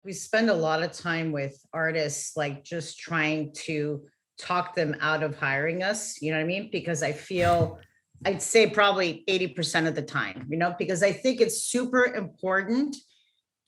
We spend a lot of time with artists, like just trying to talk them out of hiring us. You know what I mean? Because I'd say probably 80% of the time, because I think it's super important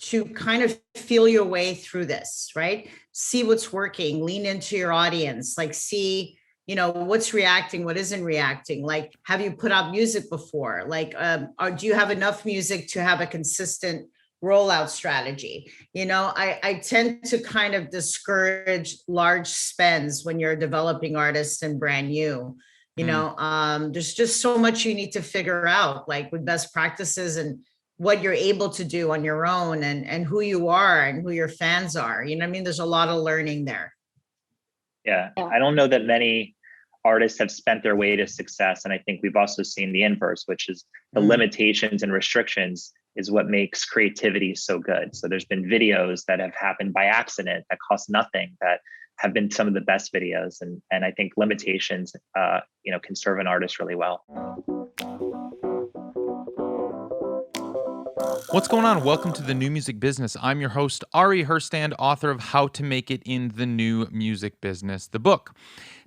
to kind of feel your way through this, right? See what's working, lean into your audience, like see, what's reacting, what isn't reacting. Like, have you put out music before? Like, or do you have enough music to have a consistent rollout strategy? I tend to kind of discourage large spends when you're a developing artist and brand new. There's just so much you need to figure out, like with best practices and what you're able to do on your own, and who you are and who your fans are. You know what I mean? There's a lot of learning there. Yeah. I don't know that many artists have spent their way to success. And I think we've also seen the inverse, which is the limitations and restrictions is what makes creativity so good. So there's been videos that have happened by accident that cost nothing, that have been some of the best videos. And I think limitations, can serve an artist really well. What's going on? Welcome to The New Music Business. I'm your host, Ari Herstand, author of How to Make It in the New Music Business, the book.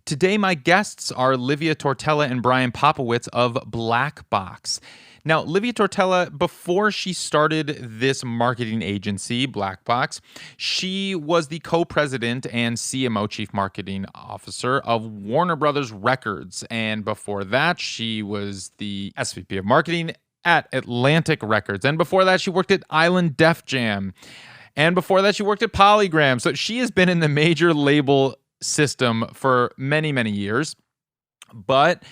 Today, my guests are Livia Tortella and Brian Popowitz of Blackbox. Now, Livia Tortella, before she started this marketing agency, Blackbox, she was the co-president and CMO, Chief Marketing Officer of Warner Brothers Records. And before that, she was the SVP of Marketing at Atlantic Records. And before that, she worked at Island Def Jam. And before that, she worked at PolyGram. So she has been in the major label system for many, many years. But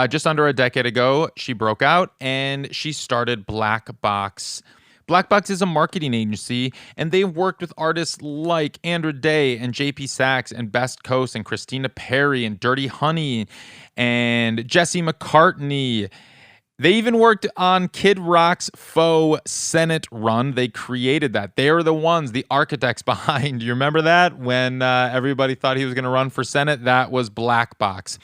just under a decade ago, she broke out and she started Blackbox. Blackbox is a marketing agency, and they've worked with artists like Andra Day and JP Saxe and Best Coast and Christina Perri and Dirty Honey and Jesse McCartney. They even worked on Kid Rock's faux Senate run. They created that. They are the ones, the architects behind. You remember that? When everybody thought he was going to run for Senate? That was Blackbox.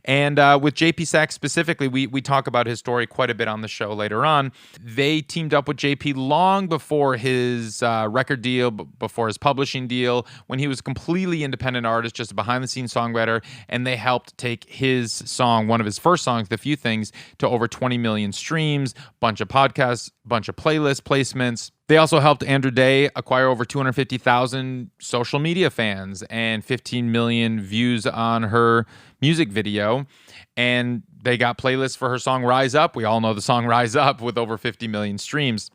And with JP Saxe specifically, we talk about his story quite a bit on the show later on. They teamed up with JP long before his record deal, before his publishing deal, when he was a completely independent artist, just a behind-the-scenes songwriter, and they helped take his song, one of his first songs, The Few Things, to over 20 million streams, bunch of podcasts, bunch of playlist placements. They also helped Andra Day acquire over 250,000 social media fans and 15 million views on her music video. And they got playlists for her song Rise Up. We all know the song Rise Up with over 50 million streams.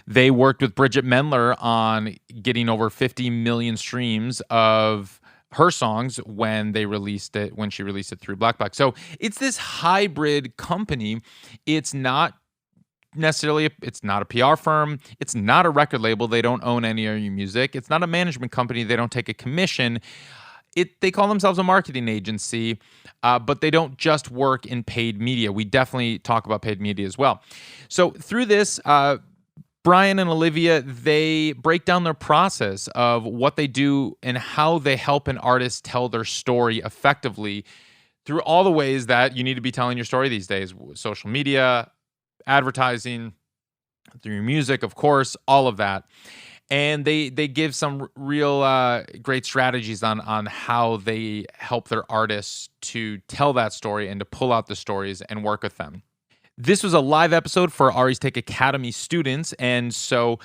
They worked with Bridget Mendler on getting over 50 million streams of her songs when she released it through Blackbox. So it's this hybrid company. It's not necessarily, it's not a PR firm. It's not a record label. They don't own any of your music. It's not a management company. They don't take a commission. They call themselves a marketing agency, but they don't just work in paid media. We definitely talk about paid media as well. So through this, Brian and Olivia, they break down their process of what they do and how they help an artist tell their story effectively through all the ways that you need to be telling your story these days. Social media, advertising, through your music, of course, all of that. And they give some real great strategies on how they help their artists to tell that story and to pull out the stories and work with them. This was a live episode for Ari's Take Academy students, and so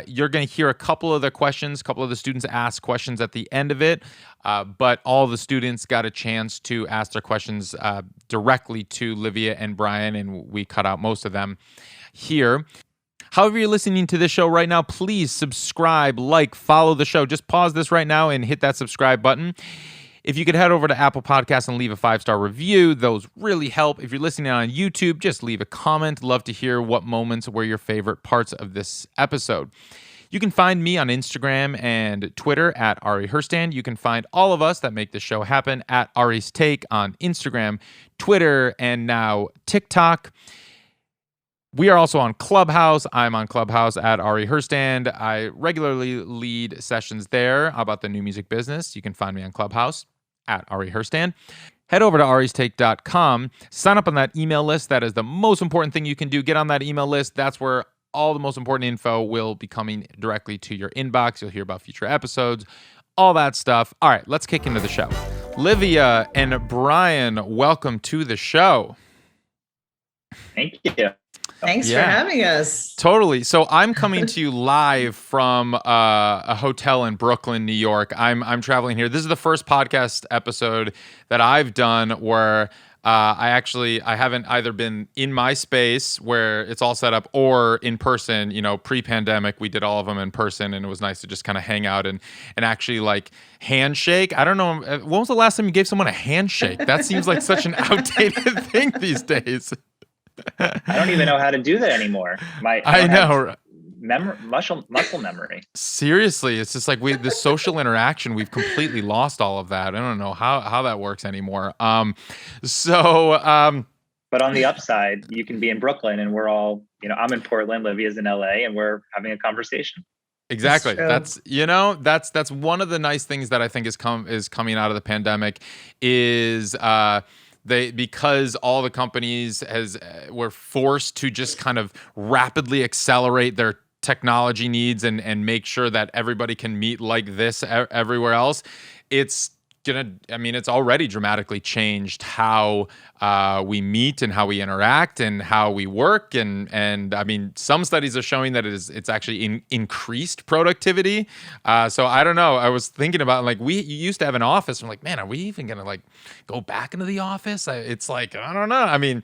you're going to hear a couple of the questions, a couple of the students ask questions at the end of it, but all the students got a chance to ask their questions directly to Livia and Brian, and we cut out most of them here. However you're listening to this show right now, please subscribe, follow the show. Just pause this right now and hit that subscribe button. If you could head over to Apple Podcasts and leave a 5-star review, those really help. If you're listening on YouTube, just leave a comment. Love to hear what moments were your favorite parts of this episode. You can find me on Instagram and Twitter at Ari Herstand. You can find all of us that make this show happen at Ari's Take on Instagram, Twitter, and now TikTok. We are also on Clubhouse. I'm on Clubhouse at Ari Herstand. I regularly lead sessions there about the new music business. You can find me on Clubhouse at Ari Herstand. Head over to aristake.com. Sign up on that email list. That is the most important thing you can do. Get on that email list. That's where all the most important info will be coming directly to your inbox. You'll hear about future episodes, all that stuff. All right, let's kick into the show. Livia and Brian, welcome to the show. Thank you. Thanks for having us. Totally. So I'm coming to you live from a hotel in Brooklyn, New York. I'm traveling here. This is the first podcast episode that I've done where I haven't either been in my space where it's all set up or in person. You know, pre-pandemic, we did all of them in person, and it was nice to just kind of hang out and actually like handshake. I don't know. When was the last time you gave someone a handshake? That seems like such an outdated thing these days. I don't even know how to do that anymore. I know. Muscle memory. Seriously, it's just like the social interaction, we've completely lost all of that. I don't know how that works anymore. But on the upside, you can be in Brooklyn and we're all, I'm in Portland, Livia's in LA, and we're having a conversation. Exactly. That's one of the nice things that I think is coming out of the pandemic is because all the companies were forced to just kind of rapidly accelerate their technology needs and make sure that everybody can meet like this everywhere else. It's already dramatically changed how we meet and how we interact and how we work. And I mean, some studies are showing that it's actually increased productivity. So I don't know. I was thinking about you used to have an office. I'm like, man, are we even going to go back into the office? It's like, I don't know. I mean,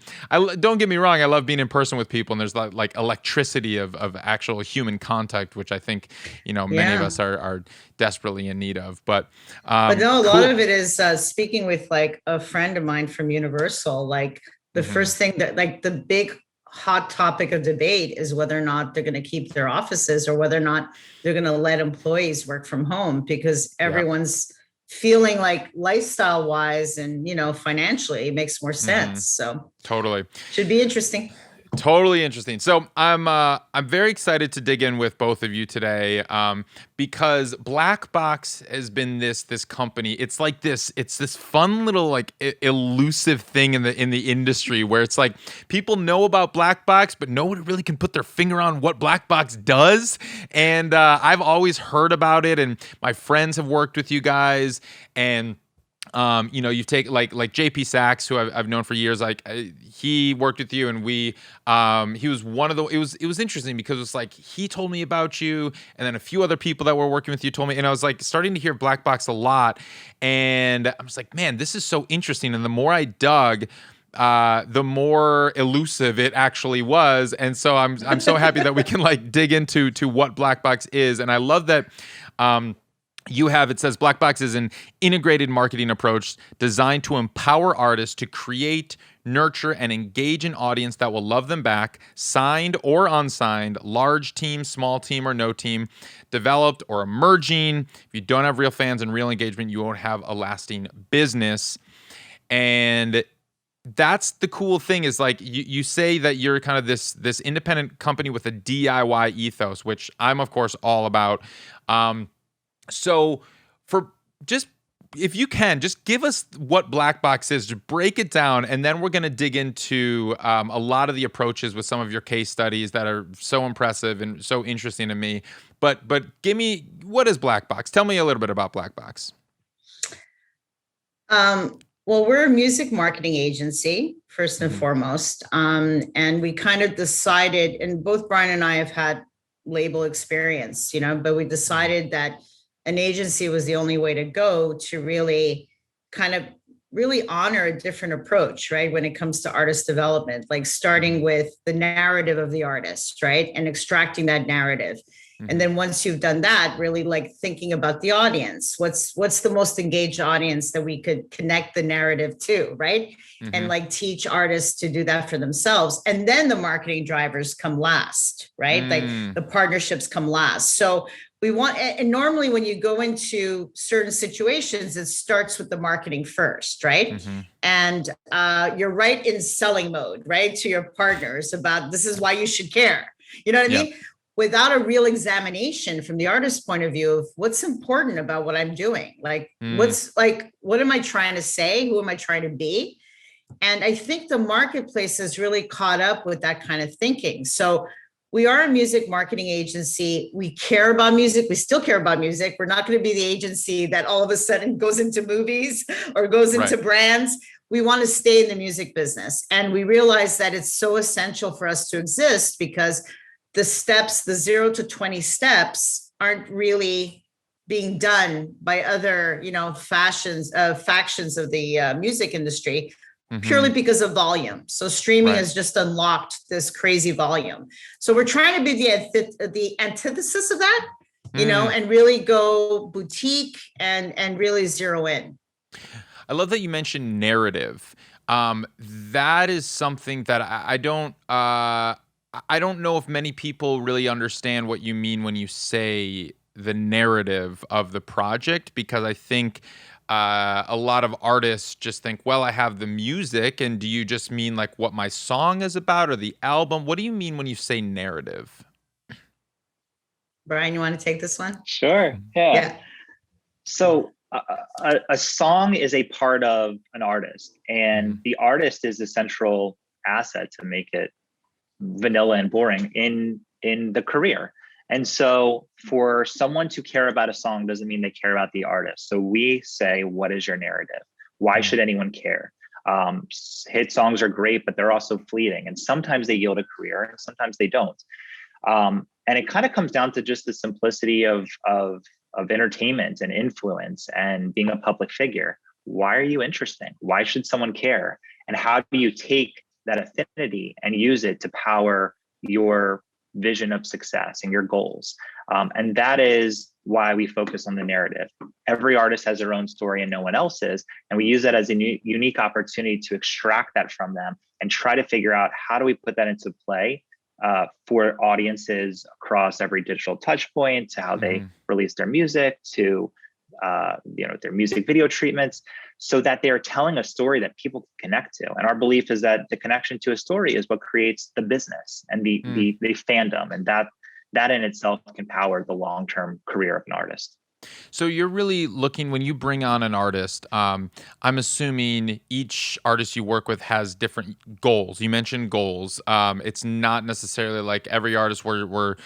don't get me wrong. I love being in person with people and there's like electricity of actual human contact, which I think, many of us are desperately in need of. But no, a lot of it is speaking with a friend of mine from Universal. The first thing that the big hot topic of debate is whether or not they're going to keep their offices or whether or not they're going to let employees work from home, because everyone's feeling like lifestyle wise and financially it makes more sense. So totally should be interesting. Totally interesting. So I'm very excited to dig in with both of you today because Blackbox has been this company. It's this fun little elusive thing in the industry where it's like people know about Blackbox, but nobody really can put their finger on what Blackbox does. And I've always heard about it, and my friends have worked with you guys, and you've taken like JP Saxe, who I've known for years. He worked with you, and he was one of the. It was interesting because it's like he told me about you, and then a few other people that were working with you told me, and I was starting to hear Blackbox a lot, and I was like, man, this is so interesting. And the more I dug, the more elusive it actually was, and so I'm so happy that we can dig into what Blackbox is, and I love that. It says Blackbox is an integrated marketing approach designed to empower artists to create, nurture, and engage an audience that will love them back, signed or unsigned, large team, small team, or no team, developed or emerging. If you don't have real fans and real engagement, you won't have a lasting business. And that's the cool thing is you say that you're kind of this independent company with a DIY ethos, which I'm of course all about. So if you can, just give us what Blackbox is, just break it down, and then we're going to dig into a lot of the approaches with some of your case studies that are so impressive and so interesting to me. But give me, what is Blackbox? Tell me a little bit about Blackbox. Well, we're a music marketing agency, first and foremost. And we kind of decided, and both Brian and I have had label experience, but we decided that an agency was the only way to go to really honor a different approach, right? When it comes to artist development, starting with the narrative of the artist, right? And extracting that narrative. And then once you've done that, really thinking about the audience, what's the most engaged audience that we could connect the narrative to, right? And teach artists to do that for themselves. And then the marketing drivers come last, right? The partnerships come last. So we want, and normally when you go into certain situations, it starts with the marketing first, right? And you're right in selling mode, right? To your partners about this is why you should care. You know what I mean? Without a real examination from the artist's point of view of what's important about what I'm doing. What am I trying to say? Who am I trying to be? And I think the marketplace has really caught up with that kind of thinking. So we are a music marketing agency. We care about music. We still care about music. We're not going to be the agency that all of a sudden goes into movies or goes into brands. We want to stay in the music business. And we realize that it's so essential for us to exist because the steps, the 0 to 20 steps aren't really being done by other, factions of the music industry. Purely because of volume. So streaming has just unlocked this crazy volume. So we're trying to be the antithesis of that, and really go boutique and really zero in. I love that you mentioned narrative. That is something that I don't know if many people really understand what you mean when you say the narrative of the project, because I think a lot of artists just think, well, I have the music, and do you just mean like what my song is about or the album? What do you mean when you say narrative? Brian, you want to take this one? Sure. Yeah. So a song is a part of an artist, and the artist is the central asset to make it vanilla and boring in the career. And so for someone to care about a song doesn't mean they care about the artist. So we say, what is your narrative? Why should anyone care? Hit songs are great, but they're also fleeting. And sometimes they yield a career and sometimes they don't. And it kind of comes down to just the simplicity of entertainment and influence and being a public figure. Why are you interesting? Why should someone care? And how do you take that affinity and use it to power your vision of success and your goals? And that is why we focus on the narrative. Every artist has their own story and no one else's. And we use that as a unique opportunity to extract that from them and try to figure out how do we put that into play for audiences across every digital touch point, to how they release their music, to their music video treatments, so that they're telling a story that people can connect to. And our belief is that the connection to a story is what creates the business and the fandom, and that in itself can power the long-term career of an artist. So you're really looking, when you bring on an artist, I'm assuming each artist you work with has different goals. You mentioned goals. It's not necessarily like every artist we're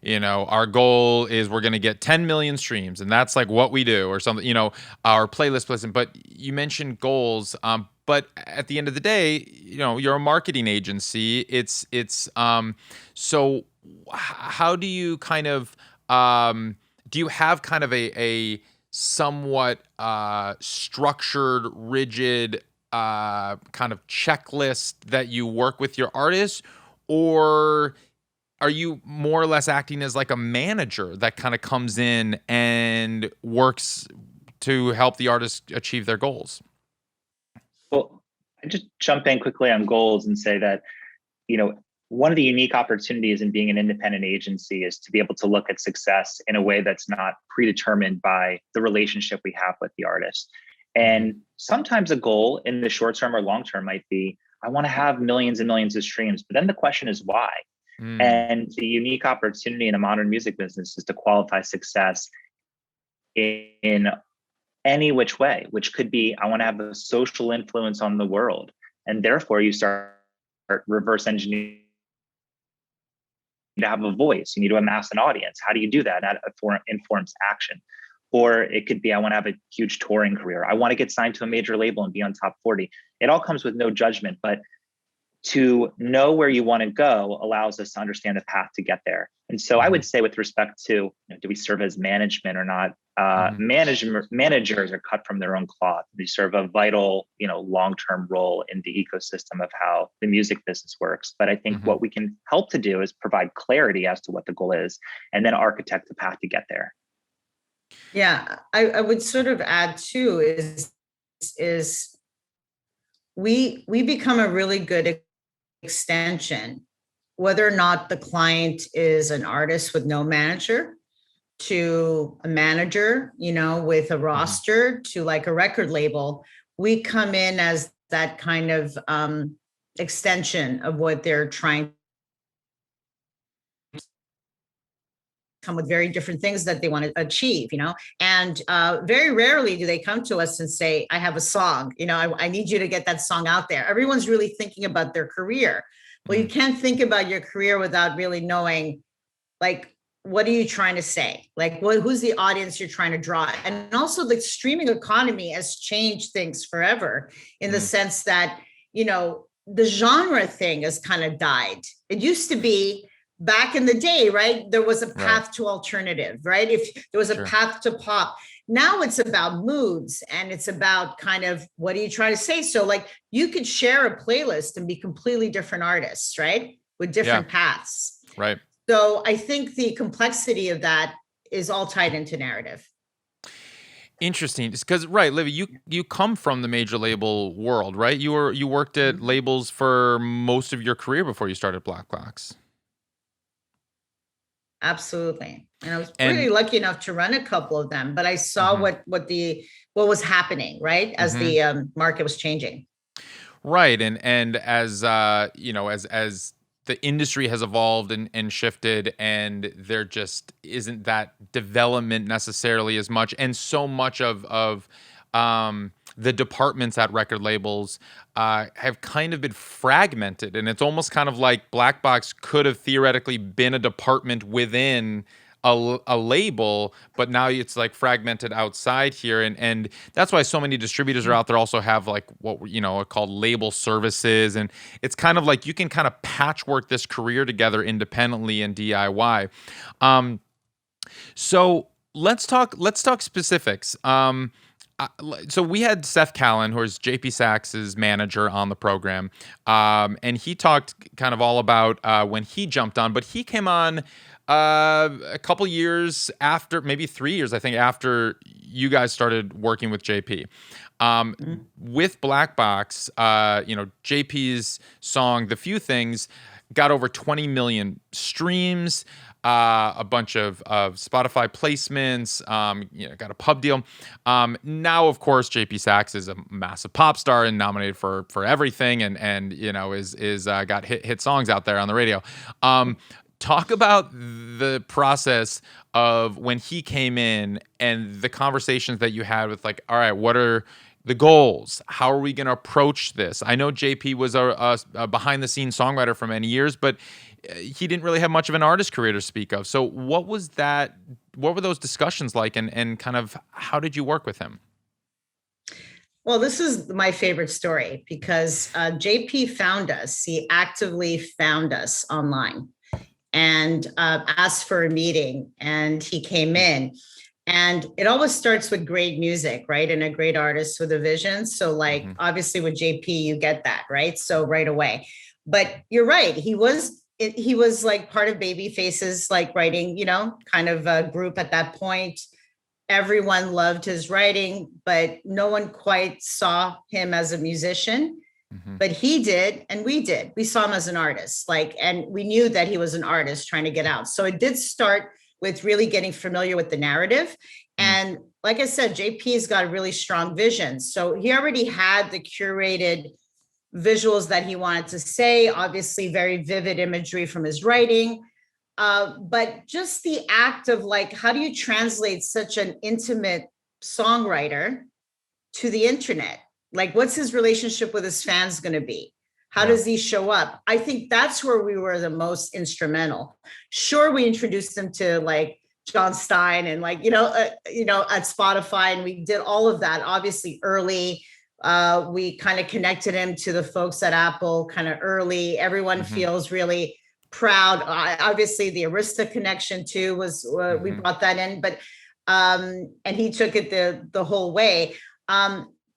our goal is we're going to get 10 million streams and that's like what we do or something, our playlist placement. But you mentioned goals. But at the end of the day, you're a marketing agency. It's so how do you kind of, do you have kind of a somewhat structured, rigid kind of checklist that you work with your artists, or are you more or less acting as like a manager that kind of comes in and works to help the artist achieve their goals? Well, I just jump in quickly on goals and say that, one of the unique opportunities in being an independent agency is to be able to look at success in a way that's not predetermined by the relationship we have with the artist. And sometimes a goal in the short term or long term might be, I want to have millions and millions of streams, but then the question is why? And the unique opportunity in a modern music business is to qualify success in any which way, which could be, I want to have a social influence on the world. And therefore you start reverse engineering to have a voice. You need to amass an audience. How do you do that? That informs action. Or it could be, I want to have a huge touring career. I want to get signed to a major label and be on top 40. It all comes with no judgment, but to know where you want to go allows us to understand the path to get there. And so I would say, with respect to, do we serve as management or not? Managers are cut from their own cloth. They serve a vital, long-term role in the ecosystem of how the music business works. But I think what we can help to do is provide clarity as to what the goal is, and then architect the path to get there. Yeah, I would sort of add too is we become a really good extension, whether or not the client is an artist with no manager, to a manager, with a roster, to like a record label. We come in as that kind of extension of what they're trying, come with very different things that they want to achieve, and very rarely do they come to us and say, I have a song, I need you to get that song out there. Everyone's really thinking about their career. Well, you can't think about your career without really knowing, like, what are you trying to say? Like, who's the audience you're trying to draw? And also the streaming economy has changed things forever in the sense that, the genre thing has kind of died. It used to be back in the day, right? There was a path to alternative, right? If there was a path to pop. Now it's about moods and it's about kind of, what are you trying to say? So like you could share a playlist and be completely different artists, right? With different paths. Right. So I think the complexity of that is all tied into narrative. Interesting. Because Livia, you come from the major label world, right? You worked at labels for most of your career before you started Blackbox. Absolutely. And I was pretty lucky enough to run a couple of them, but I saw what was happening, right? As the market was changing. Right. And as as the industry has evolved and shifted, and there just isn't that development necessarily as much. And so much of the departments at record labels have kind of been fragmented. And it's almost kind of like Blackbox could have theoretically been a department within a label, but now it's like fragmented outside here. And that's why so many distributors are out there also have like what, are called label services. And it's kind of like you can kind of patchwork this career together independently and DIY. So let's talk specifics. So we had Seth Callan, who is JP Saxe's manager on the program, and he talked kind of all about when he jumped on, but he came on a couple years after, maybe 3 years, I think, after you guys started working with JP. With Blackbox, JP's song "The Few Things" got over 20 million streams. A bunch of Spotify placements, got a pub deal. Now, of course, JP Saxe is a massive pop star and nominated for everything, and is got hit songs out there on the radio. Talk about the process of when he came in and the conversations that you had with, like, all right, what are the goals? How are we going to approach this? I know JP was a behind-the-scenes songwriter for many years, but he didn't really have much of an artist career to speak of. So what was that? What were those discussions like, and kind of how did you work with him? Well, this is my favorite story because JP found us. He actively found us online and asked for a meeting, and he came in. And it always starts with great music, right? And a great artist with a vision. So like, obviously with JP, you get that, right? So right away. But you're right. He was like part of Babyface's like writing, kind of a group at that point. Everyone loved his writing, but no one quite saw him as a musician. But he did, and we did. We saw him as an artist, and we knew that he was an artist trying to get out. So it did start with really getting familiar with the narrative. And like I said, JP's got a really strong vision. So he already had the curated visuals that he wanted to say, obviously very vivid imagery from his writing. But just the act of like, how do you translate such an intimate songwriter to the internet? Like, what's his relationship with his fans going to be? How does he show up? I think that's where we were the most instrumental. Sure, we introduced him to like John Stein and like, at Spotify, and we did all of that obviously early. We kind of connected him to the folks at Apple kind of early. Everyone feels really proud. Obviously the Arista connection too was, we brought that in, but, and he took it the whole way.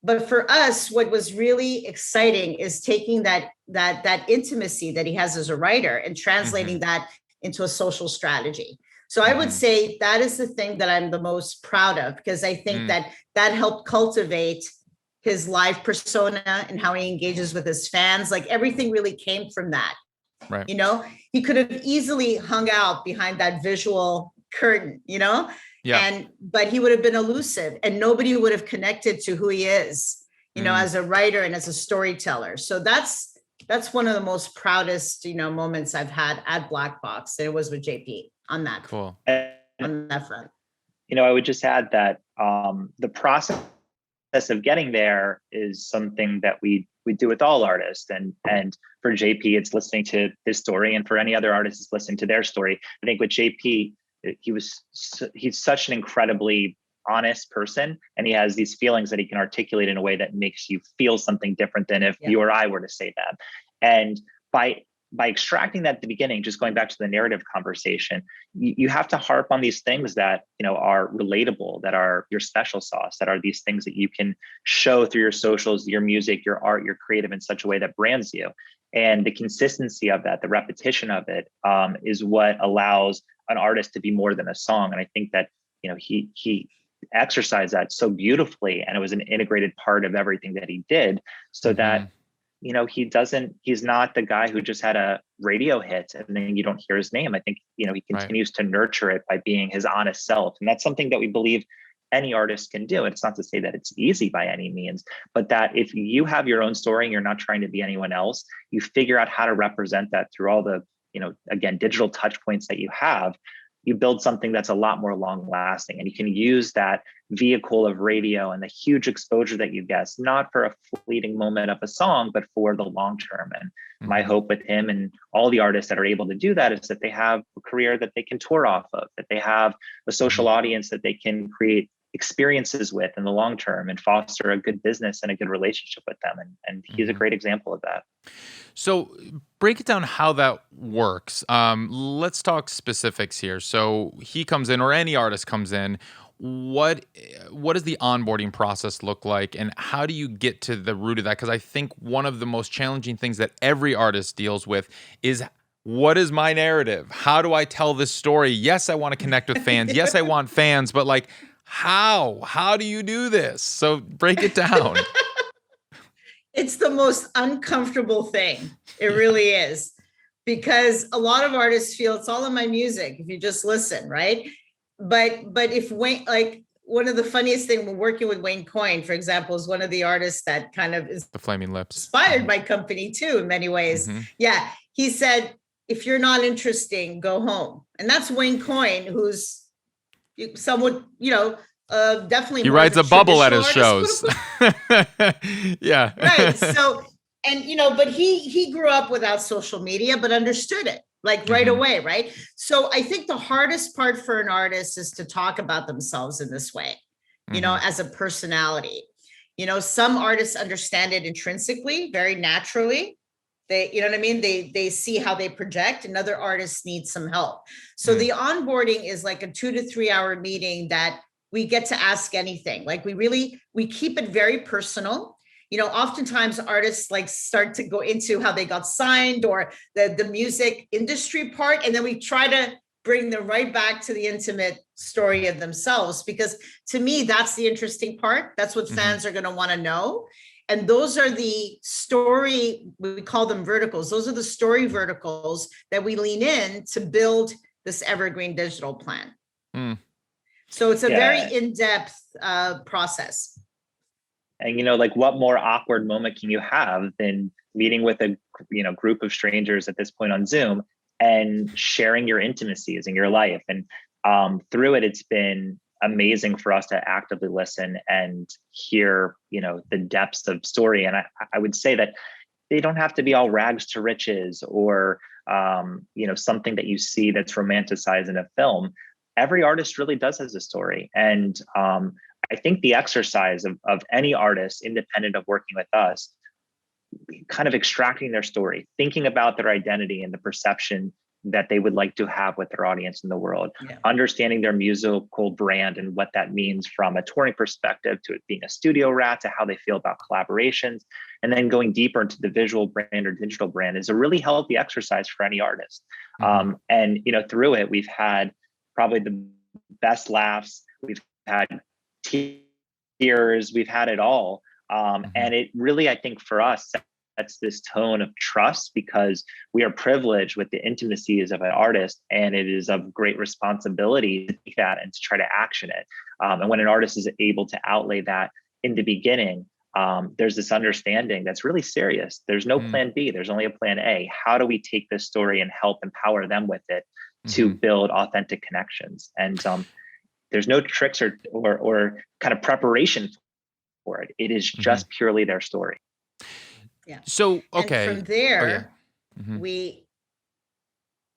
But for us, what was really exciting is taking that intimacy that he has as a writer and translating that into a social strategy. So I would say that is the thing that I'm the most proud of, because I think that helped cultivate his live persona and how he engages with his fans. Like everything really came from that. Right. He could have easily hung out behind that visual curtain, Yeah. But he would have been elusive and nobody would have connected to who he is, as a writer and as a storyteller. So that's one of the most proudest, moments I've had at Blackbox. And it was with JP on that. Cool. On that front. I would just add that the process of getting there is something that we do with all artists. And for JP, it's listening to his story. And for any other artist, it's listening to their story. I think with JP, he's such an incredibly honest person, and he has these feelings that he can articulate in a way that makes you feel something different than if you or I were to say that. And by extracting that at the beginning, just going back to the narrative conversation, you have to harp on these things that, are relatable, that are your special sauce, that are these things that you can show through your socials, your music, your art, your creative in such a way that brands you. And the consistency of that, the repetition of it, is what allows an artist to be more than a song. And I think that, he exercised that so beautifully, and it was an integrated part of everything that he did, so that he's not the guy who just had a radio hit and then you don't hear his name. I think, he continues to nurture it by being his honest self. And that's something that we believe any artist can do. And it's not to say that it's easy by any means, but that if you have your own story and you're not trying to be anyone else, you figure out how to represent that through all the, again, digital touch points that you have. You build something that's a lot more long lasting, and you can use that vehicle of radio and the huge exposure that you get, not for a fleeting moment of a song, but for the long term. And my hope with him and all the artists that are able to do that is that they have a career that they can tour off of, that they have a social audience that they can create experiences with in the long term and foster a good business and a good relationship with them. And he's a great example of that. So break it down how that works. Let's talk specifics here. So he comes in, or any artist comes in. What does the onboarding process look like, and how do you get to the root of that? Because I think one of the most challenging things that every artist deals with is, what is my narrative? How do I tell this story? Yes, I want to connect with fans. Yes, I want fans, but like, how do you do this? So break it down. It's the most uncomfortable thing. It really is, because a lot of artists feel it's all in my music if you just listen, right? But if Wayne, like, one of the funniest things, when working with Wayne Coyne, for example, is one of the artists that kind of is the Flaming Lips inspired my company too, in many ways. Yeah, he said, if you're not interesting, go home. And that's Wayne Coyne, who's someone, definitely. He rides a bubble at his shows. Yeah. Right. So, and, but he grew up without social media, but understood it like right away. Right. So I think the hardest part for an artist is to talk about themselves in this way, as a personality. Some artists understand it intrinsically, very naturally. They, you know what I mean? They see how they project, and other artists need some help. So the onboarding is like a 2 to 3 hour meeting that we get to ask anything. Like we keep it very personal. Oftentimes artists like start to go into how they got signed or the music industry part. And then we try to bring them right back to the intimate story of themselves, because to me, that's the interesting part. That's what fans are going to want to know. And those are the story, we call them verticals. Those are the story verticals that we lean in to build this evergreen digital plan. So it's a very in-depth process. And, like, what more awkward moment can you have than meeting with a, group of strangers at this point on Zoom and sharing your intimacies in your life? And through it, it's been amazing for us to actively listen and hear, the depths of story. And I would say that they don't have to be all rags to riches or, something that you see that's romanticized in a film. Every artist really does has a story. And I think the exercise of any artist, independent of working with us, kind of extracting their story, thinking about their identity and the perception that they would like to have with their audience in the world, understanding their musical brand and what that means from a touring perspective to it being a studio rat to how they feel about collaborations, and then going deeper into the visual brand or digital brand is a really healthy exercise for any artist. And, through it, we've had probably the best laughs, we've had tears, we've had it all. And it really, I think for us, sets this tone of trust, because we are privileged with the intimacies of an artist, and it is of great responsibility to take that and to try to action it. And when an artist is able to outlay that in the beginning, there's this understanding that's really serious. There's no plan B, there's only a plan A. How do we take this story and help empower them with it to build authentic connections? And there's no tricks or kind of preparation for it. It is just purely their story. Yeah. So, okay. And from there, Mhm.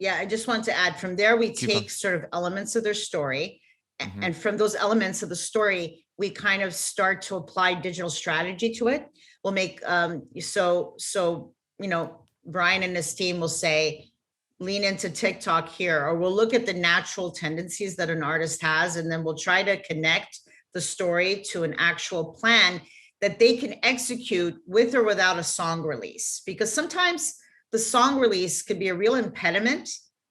I just want to add, from there, we Keep going. take sort of elements of their story. Mhm. And from those elements of the story, we kind of start to apply digital strategy to it. We'll make, Brian and his team will say, lean into TikTok here, or we'll look at the natural tendencies that an artist has, and then we'll try to connect the story to an actual plan that they can execute with or without a song release. Because sometimes the song release could be a real impediment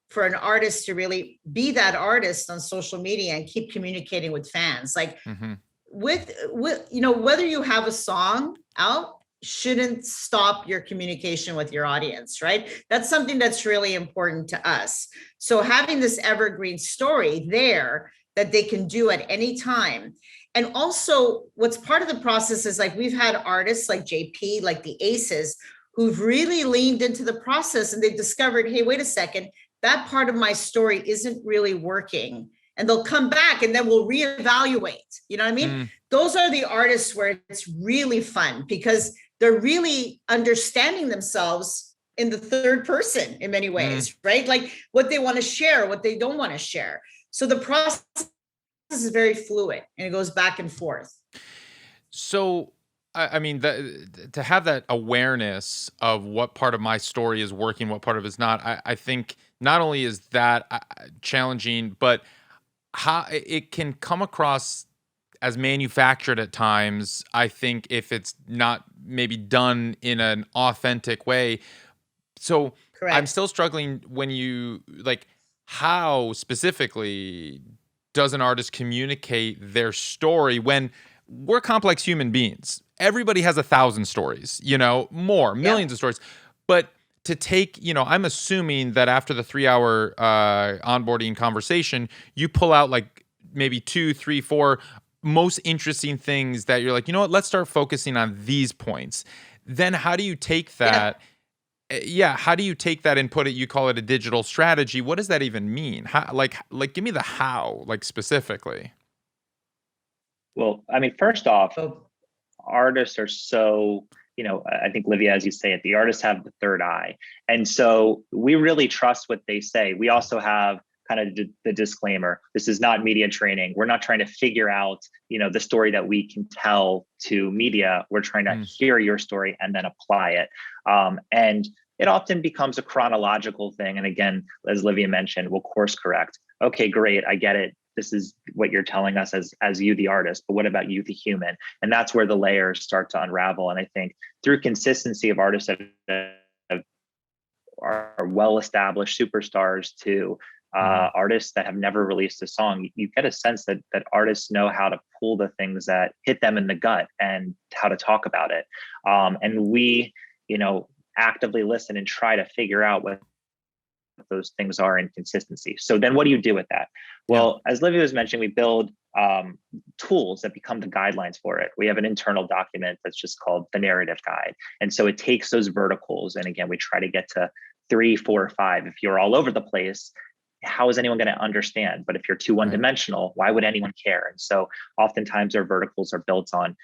for an artist to really be that artist on social media and keep communicating with fans. Like with whether you have a song out shouldn't stop your communication with your audience, right? That's something that's really important to us. So having this evergreen story there that they can do at any time. And also what's part of the process is, like, we've had artists like JP, like the Aces, who've really leaned into the process, and they've discovered, hey, wait a second, that part of my story isn't really working. And they'll come back and then we'll reevaluate. You know what I mean? Those are the artists where it's really fun, because they're really understanding themselves in the third person in many ways, right? Like what they want to share, what they don't want to share. So the process is very fluid and it goes back and forth. So, I mean, to have that awareness of what part of my story is working, what part of it is not, I think not only is that challenging, but how it can come across as manufactured at times, I think, if it's not maybe done in an authentic way. So Correct. I'm still struggling when you, like, how specifically does an artist communicate their story when we're complex human beings? Everybody has 1,000 stories, millions of stories. But to take, I'm assuming that after the 3-hour onboarding conversation, you pull out like maybe 2, 3, 4 most interesting things that you're like, you know what, let's start focusing on these points. Then how do you take that? How do you take that and put it, you call it a digital strategy. What does that even mean? How, like give me the how, like, specifically. Well, I mean, first off, artists are so, I think, Livia, as you say it, the artists have the third eye. And so we really trust what they say. We also have kind of the disclaimer. This is not media training. We're not trying to figure out, the story that we can tell to media. We're trying to hear your story and then apply it. And it often becomes a chronological thing. And again, as Livia mentioned, we'll course correct. Okay, great. I get it. This is what you're telling us as you, the artist, but what about you, the human? And that's where the layers start to unravel. And I think through consistency of artists that are well-established superstars to artists that have never released a song, you get a sense that artists know how to pull the things that hit them in the gut and how to talk about it. And we, actively listen and try to figure out what those things are in consistency. So then what do you do with that? Well, as Livia was mentioning, we build tools that become the guidelines for it. We have an internal document that's just called the narrative guide. And so it takes those verticals. And again, we try to get to 3, 4, 5. If you're all over the place, how is anyone going to understand? But if you're too one-dimensional, why would anyone care? And so oftentimes our verticals are built on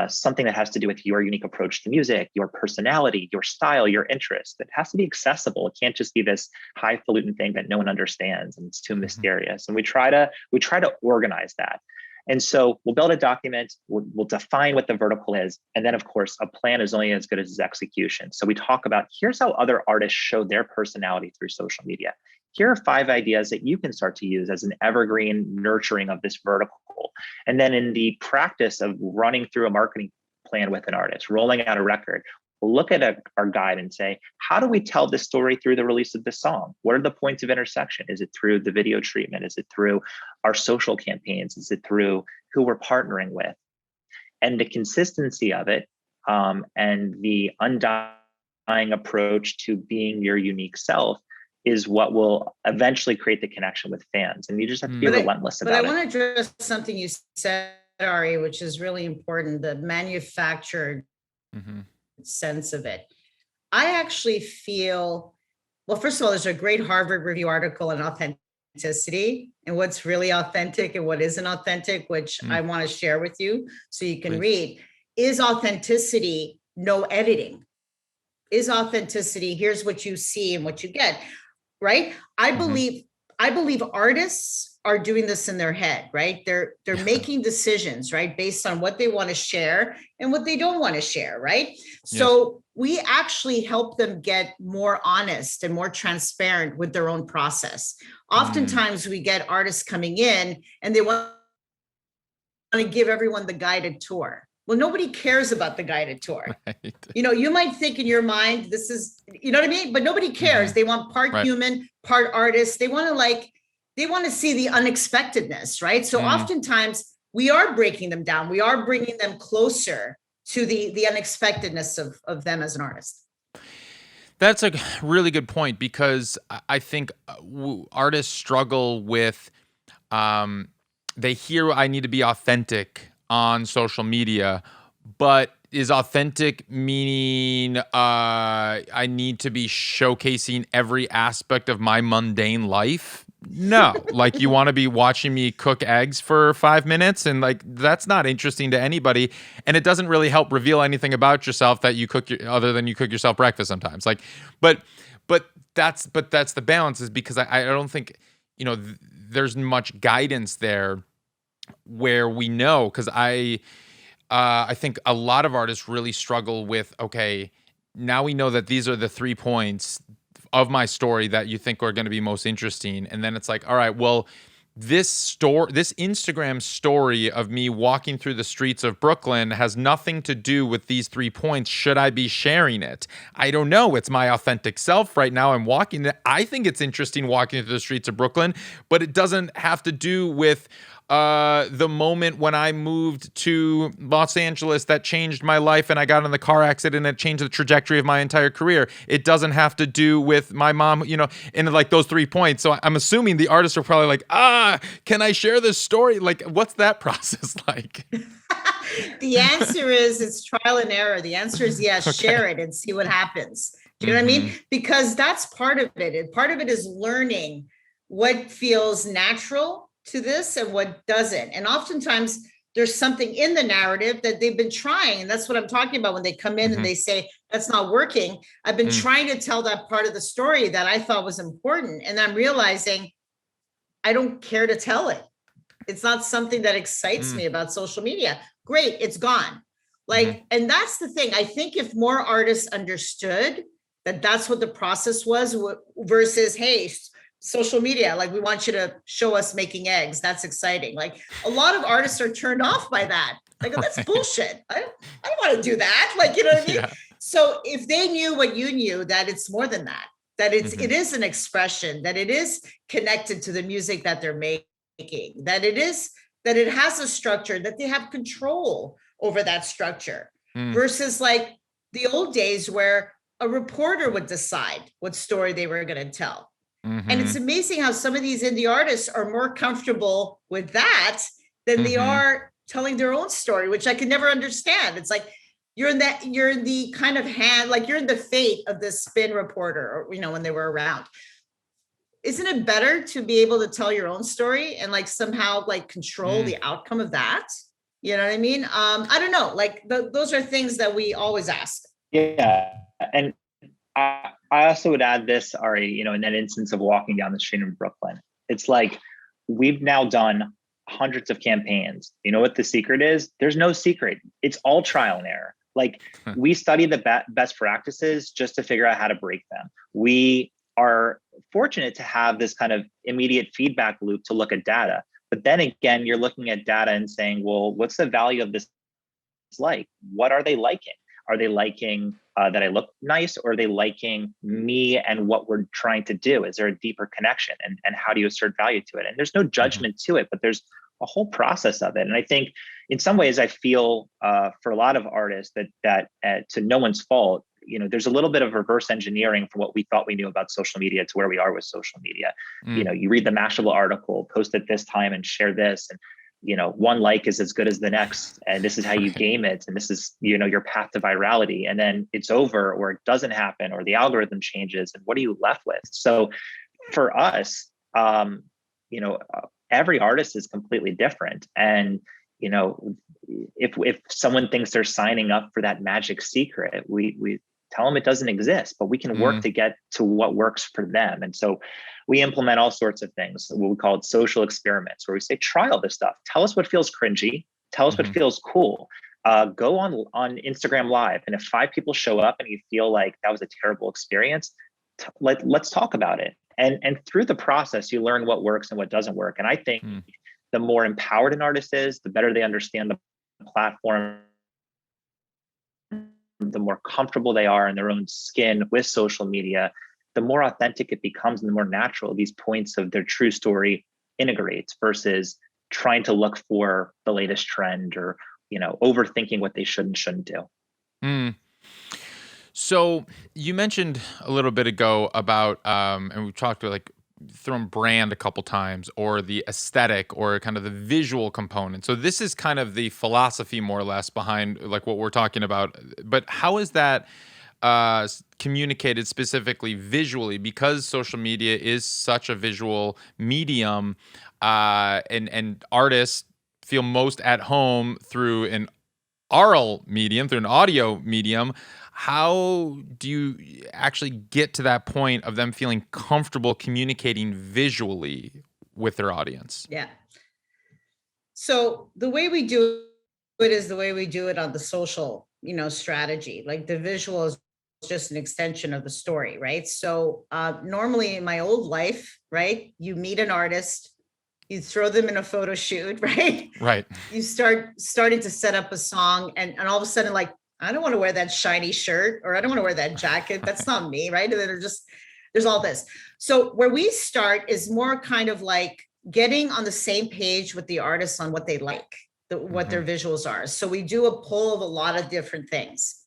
something that has to do with your unique approach to music, your personality, your style, your interest. It has to be accessible. It can't just be this highfalutin thing that no one understands and it's too mysterious. And we try to organize that. And so we'll build a document, we'll define what the vertical is. And then, of course, a plan is only as good as its execution. So we talk about, here's how other artists show their personality through social media. Here are 5 ideas that you can start to use as an evergreen nurturing of this vertical. And then in the practice of running through a marketing plan with an artist, rolling out a record, we'll look at our guide and say, how do we tell this story through the release of this song? What are the points of intersection? Is it through the video treatment? Is it through our social campaigns? Is it through who we're partnering with? And the consistency of it and the undying approach to being your unique self is what will eventually create the connection with fans. And you just have to be relentless about it. But I want to address something you said, Ari, which is really important, the manufactured sense of it. I actually feel, well, first of all, there's a great Harvard Review article on authenticity and what's really authentic and what isn't authentic, which I want to share with you so you can read. Is authenticity no editing? Is authenticity, here's what you see and what you get, right? I believe artists are doing this in their head, right? They're making decisions, right, based on what they want to share and what they don't want to share, right? So we actually help them get more honest and more transparent with their own process. Oftentimes we get artists coming in and they want to give everyone the guided tour. Well, nobody cares about the guided tour. Right. You know, you might think in your mind, this is, you know what I mean? But nobody cares. They want part human, part artist. They want to see the unexpectedness, right? So oftentimes we are breaking them down. We are bringing them closer to the unexpectedness of them as an artist. That's a really good point, because I think artists struggle with, they hear I need to be authentic on social media, but is authentic meaning I need to be showcasing every aspect of my mundane life? No, like you want to be watching me cook eggs for 5 minutes, and like that's not interesting to anybody, and it doesn't really help reveal anything about yourself that you cook other than you cook yourself breakfast sometimes. Like, but that's the balance, is because I don't think, you know, there's much guidance there where we know, because I think a lot of artists really struggle with, okay, now we know that these are the 3 points of my story that you think are going to be most interesting. And then it's like, all right, well, this Instagram story of me walking through the streets of Brooklyn has nothing to do with these 3 points. Should I be sharing it? I don't know. It's my authentic self right now. I'm walking. I think it's interesting walking through the streets of Brooklyn, but it doesn't have to do with the moment when I moved to Los Angeles that changed my life, and I got in the car accident and it changed the trajectory of my entire career. It doesn't have to do with my mom, you know, in like those 3 points. So I'm assuming the artists are probably like, can I share this story? Like, what's that process like? The answer is it's trial and error. The answer is yes, share it and see what happens. Do you know what I mean? Because that's part of it. And part of it is learning what feels natural to this and what doesn't. And oftentimes there's something in the narrative that they've been trying. And that's what I'm talking about when they come in and they say, that's not working. I've been trying to tell that part of the story that I thought was important. And I'm realizing I don't care to tell it. It's not something that excites me about social media. Great, it's gone. Like, and that's the thing. I think if more artists understood that that's what the process was versus, hey, social media, like we want you to show us making eggs. That's exciting. Like a lot of artists are turned off by that. Like, oh, that's bullshit. I don't want to do that. Like, you know what I mean? Yeah. So if they knew what you knew, that it's more than that, that it is an expression, that it is connected to the music that they're making, that it has a structure, that they have control over that structure versus like the old days where a reporter would decide what story they were going to tell. And it's amazing how some of these indie artists are more comfortable with that than they are telling their own story, which I could never understand. It's like you're in the kind of hand, like you're in the fate of this spin reporter, or, you know, when they were around. Isn't it better to be able to tell your own story and like somehow like control the outcome of that? You know what I mean? I don't know. Like those are things that we always ask. Yeah, and I also would add this, Ari, you know, in that instance of walking down the street in Brooklyn, it's like we've now done hundreds of campaigns. You know what the secret is? There's no secret. It's all trial and error. Like we study the best practices just to figure out how to break them. We are fortunate to have this kind of immediate feedback loop to look at data. But then again, you're looking at data and saying, well, what's the value of this like? What are they liking? Are they liking that I look nice, or are they liking me and what we're trying to do? Is there a deeper connection, and how do you assert value to it? And there's no judgment to it, but there's a whole process of it. And I think in some ways I feel for a lot of artists that to no one's fault, you know, there's a little bit of reverse engineering from what we thought we knew about social media to where we are with social media. You know, you read the Mashable article, post at this time and share this, and you know, one like is as good as the next, and this is how you game it, and this is, you know, your path to virality, and then it's over, or it doesn't happen, or the algorithm changes, and what are you left with? So for us, every artist is completely different. And, if someone thinks they're signing up for that magic secret, we tell them it doesn't exist, but we can work to get to what works for them. And so we implement all sorts of things, what we call social experiments, where we say, try all this stuff. Tell us what feels cringy. Tell us what feels cool. Go on Instagram Live. And if 5 people show up and you feel like that was a terrible experience, let's talk about it. And through the process, you learn what works and what doesn't work. And I think the more empowered an artist is, the better they understand the platform, the more comfortable they are in their own skin with social media, the more authentic it becomes and the more natural these points of their true story integrates versus trying to look for the latest trend or, overthinking what they should and shouldn't do. So you mentioned a little bit ago about, and we talked about thrown brand a couple times, or the aesthetic, or kind of the visual component. So this is kind of the philosophy, more or less, behind like what we're talking about. But how is that communicated specifically visually? Because social media is such a visual medium, and artists feel most at home through an oral medium, through an audio medium. How do you actually get to that point of them feeling comfortable communicating visually with their audience? Yeah. So the way we do it is the way we do it on the social, strategy. Like the visual is just an extension of the story, right? So normally in my old life, right, you meet an artist, you throw them in a photo shoot, right? Right. You starting to set up a song, and all of a sudden, like, I don't want to wear that shiny shirt, or I don't want to wear that jacket. That's not me, right? And then there's all this. So where we start is more kind of like getting on the same page with the artists on what they like, what their visuals are. So we do a poll of a lot of different things.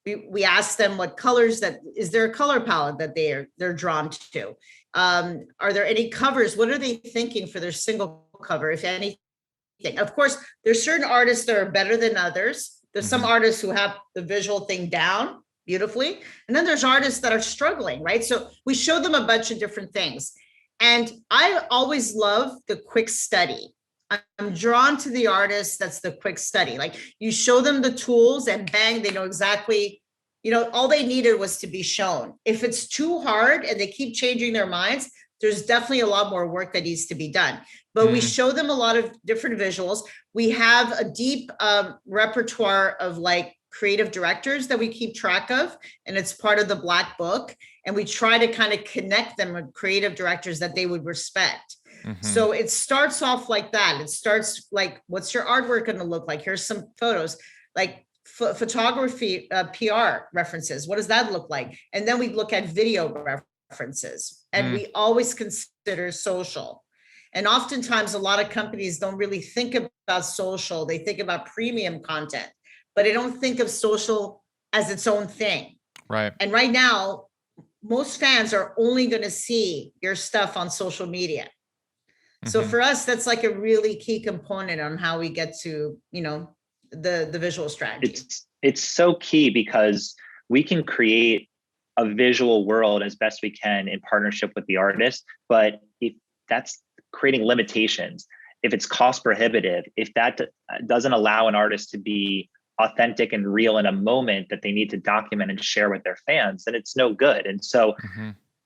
We ask them what colors, is there a color palette that they're drawn to? Are there any covers? What are they thinking for their single cover, if anything? Of course, there's certain artists that are better than others. There's some artists who have the visual thing down beautifully. And then there's artists that are struggling, right? So we show them a bunch of different things. And I always love the quick study. I'm drawn to the artist that's the quick study. Like you show them the tools and bang, they know exactly, all they needed was to be shown. If it's too hard and they keep changing their minds, there's definitely a lot more work that needs to be done. But we show them a lot of different visuals. We have a deep repertoire of like creative directors that we keep track of, and it's part of the Black Book. And we try to kind of connect them with creative directors that they would respect. So it starts off like that. It starts like, what's your artwork going to look like? Here's some photos, like photography, PR references. What does that look like? And then we look at video references, and we always consider social. And oftentimes a lot of companies don't really think about social. They think about premium content, but they don't think of social as its own thing. Right. And right now, most fans are only going to see your stuff on social media. So for us, that's like a really key component on how we get to, the visual strategy. It's so key because we can create a visual world as best we can in partnership with the artist, but if that's creating limitations, if it's cost prohibitive, if that doesn't allow an artist to be authentic and real in a moment that they need to document and share with their fans, then it's no good. And so,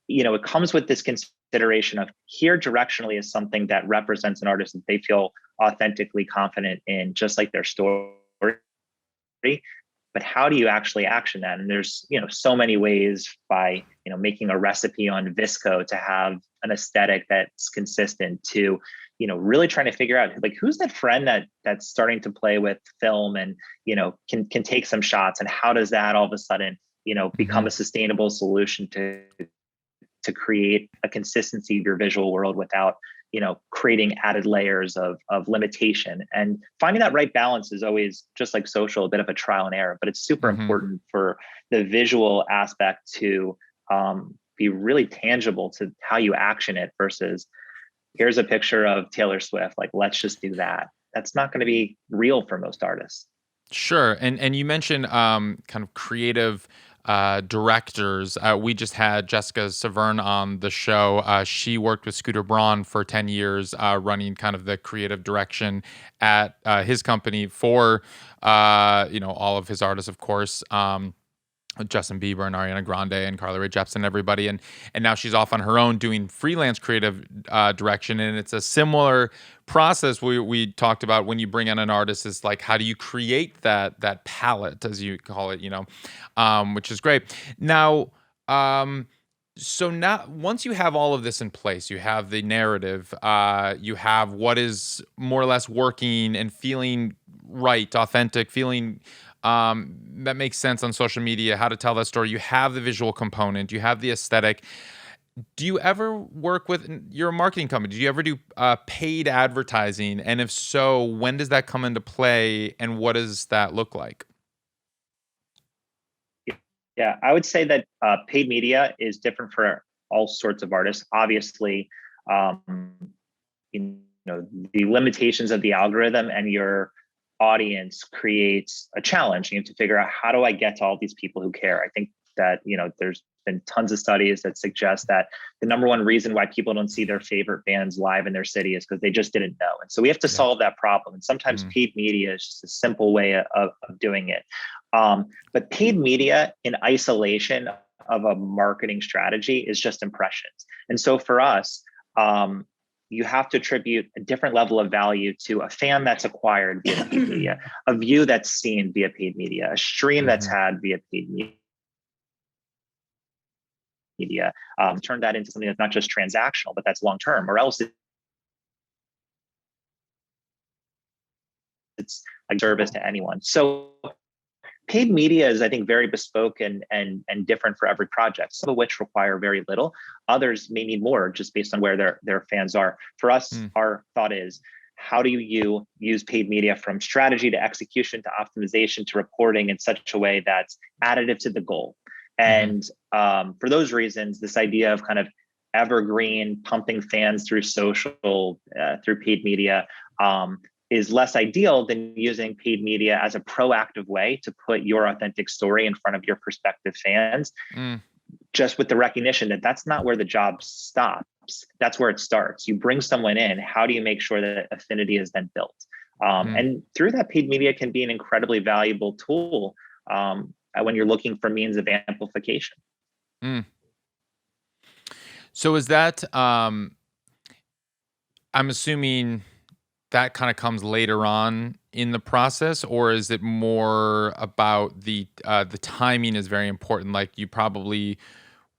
it comes with this consideration of here directionally is something that represents an artist that they feel authentically confident in, just like their story. But how do you actually action that? And there's, so many ways by, making a recipe on Visco to have an aesthetic that's consistent to, really trying to figure out like, who's that friend that's starting to play with film and, can take some shots, and how does that all of a sudden, become a sustainable solution to create a consistency of your visual world without, creating added layers of limitation. And finding that right balance is always, just like social, a bit of a trial and error, but it's super important for the visual aspect to be really tangible to how you action it versus here's a picture of Taylor Swift. Like, let's just do that. That's not going to be real for most artists. Sure. And you mentioned kind of creative directors. We just had Jessica Severn on the show. She worked with Scooter Braun for 10 years, running kind of the creative direction at his company for, all of his artists, of course. Justin Bieber and Ariana Grande and Carly Rae Jepsen and everybody. And now she's off on her own doing freelance creative direction. And it's a similar process we talked about when you bring in an artist, is like, how do you create that palette, as you call it, which is great. Now, so now, once you have all of this in place, you have the narrative, you have what is more or less working and feeling right, authentic, feeling that makes sense on social media, how to tell that story. You have the visual component, you have the aesthetic. Do you ever work with, you're a marketing company, do you ever do paid advertising? And if so, when does that come into play and what does that look like? Yeah, I would say that paid media is different for all sorts of artists. Obviously, the limitations of the algorithm and your audience creates a challenge. You have to figure out, how do I get to all these people who care? I think that, there's been tons of studies that suggest that the number one reason why people don't see their favorite bands live in their city is because they just didn't know. And so we have to solve that problem. And sometimes paid media is just a simple way of doing it. But paid media in isolation of a marketing strategy is just impressions. And so for us, you have to attribute a different level of value to a fan that's acquired via paid media, a view that's seen via paid media, a stream that's had via paid media. Turn that into something that's not just transactional, but that's long-term, or else it's a service to anyone. So paid media is, I think, very bespoke and different for every project, some of which require very little. Others may need more just based on where their fans are. For us, our thought is, how do you use paid media from strategy to execution to optimization to reporting in such a way that's additive to the goal? And for those reasons, this idea of kind of evergreen pumping fans through social, through paid media, is less ideal than using paid media as a proactive way to put your authentic story in front of your prospective fans, just with the recognition that that's not where the job stops. That's where it starts. You bring someone in, how do you make sure that affinity is then built? And through that, paid media can be an incredibly valuable tool when you're looking for means of amplification. So is that, I'm assuming that kind of comes later on in the process, or is it more about the timing is very important? Like, you probably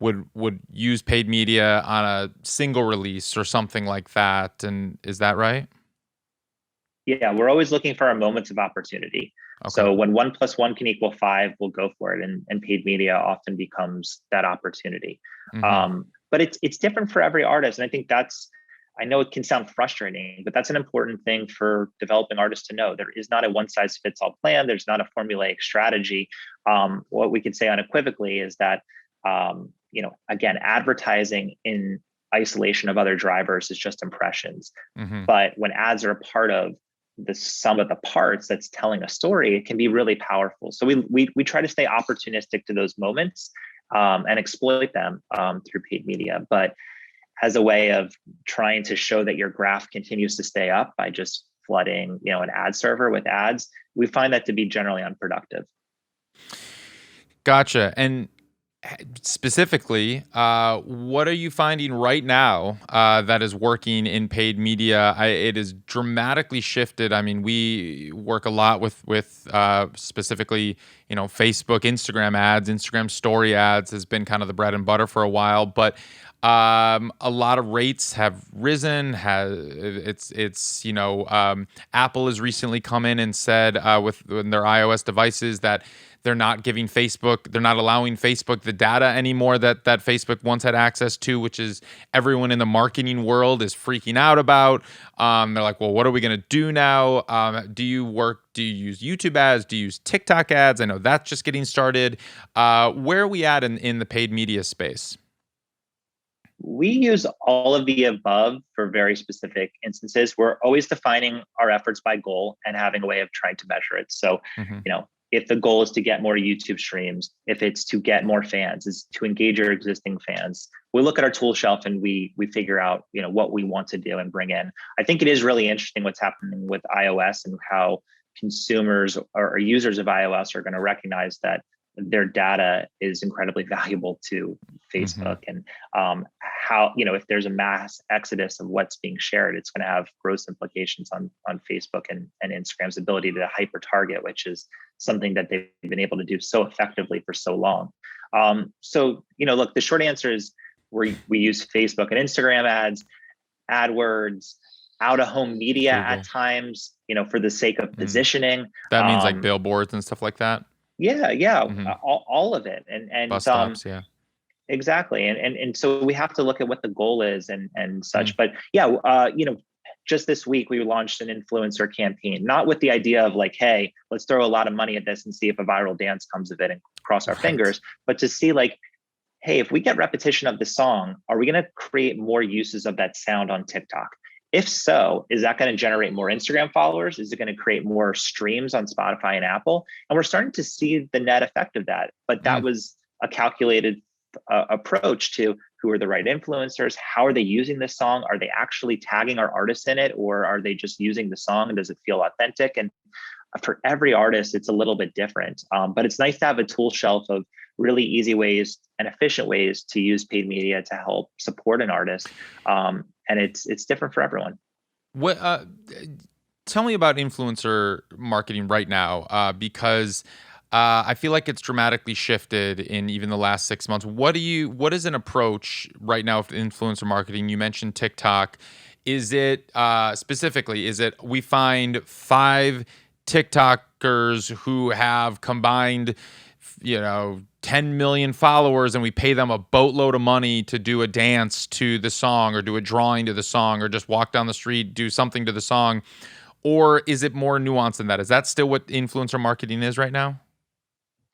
would use paid media on a single release or something like that. And is that right? Yeah, we're always looking for our moments of opportunity. Okay. So when 1 + 1 can equal 5, we'll go for it. And paid media often becomes that opportunity. But it's different for every artist. And I think I know it can sound frustrating, but that's an important thing for developing artists to know. There is not a one-size-fits-all plan. There's not a formulaic strategy. What we could say unequivocally is that, again, advertising in isolation of other drivers is just impressions. But when ads are a part of the sum of the parts that's telling a story, it can be really powerful. So we try to stay opportunistic to those moments and exploit them through paid media. But as a way of trying to show that your graph continues to stay up by just flooding, an ad server with ads, we find that to be generally unproductive. Gotcha. And specifically, what are you finding right now that is working in paid media? It is dramatically shifted. I mean, we work a lot with specifically, Facebook, Instagram ads. Instagram story ads has been kind of the bread and butter for a while, but a lot of rates have risen. Apple has recently come in and said with their iOS devices that they're not allowing Facebook the data anymore that Facebook once had access to, which is everyone in the marketing world is freaking out about. They're like, well, what are we going to do now? Do you use YouTube ads? Do you use TikTok ads? I know that's just getting started. Where are we at in the paid media space? We use all of the above for very specific instances. We're always defining our efforts by goal and having a way of trying to measure it. So, if the goal is to get more YouTube streams, if it's to get more fans, is to engage your existing fans. We look at our tool shelf and we figure out, what we want to do and bring in. I think it is really interesting what's happening with iOS and how consumers or users of iOS are going to recognize that their data is incredibly valuable to Facebook, and how, if there's a mass exodus of what's being shared, it's going to have gross implications on Facebook and Instagram's ability to hyper target, which is something that they've been able to do so effectively for so long. So, look, the short answer is we use Facebook and Instagram ads, AdWords, out-of-home media at times, for the sake of positioning. That means like billboards and stuff like that. Yeah. All of it. And bus stops, yeah. Exactly. And so we have to look at what the goal is and such. But just this week we launched an influencer campaign, not with the idea of like, hey, let's throw a lot of money at this and see if a viral dance comes of it and cross our fingers, but to see like, hey, if we get repetition of the song, are we going to create more uses of that sound on TikTok? If so, is that going to generate more Instagram followers? Is it going to create more streams on Spotify and Apple? And we're starting to see the net effect of that. But that was a calculated approach to who are the right influencers? How are they using this song? Are they actually tagging our artists in it? Or are they just using the song? And does it feel authentic? And for every artist, it's a little bit different. But it's nice to have a tool shelf of really easy ways and efficient ways to use paid media to help support an artist. And it's different for everyone. What? Tell me about influencer marketing right now, because I feel like it's dramatically shifted in even the last 6 months. What is an approach right now for influencer marketing? You mentioned TikTok. Is it specifically? Is it we find 5 TikTokers who have combined, 10 million followers, and we pay them a boatload of money to do a dance to the song or do a drawing to the song or just walk down the street, do something to the song? Or is it more nuanced than that? Is that still what influencer marketing is right now?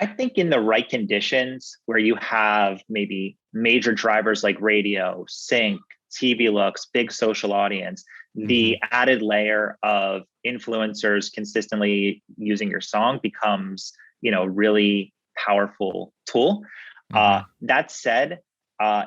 I think in the right conditions where you have maybe major drivers like radio, sync, TV looks, big social audience, the added layer of influencers consistently using your song becomes, really powerful tool. That said,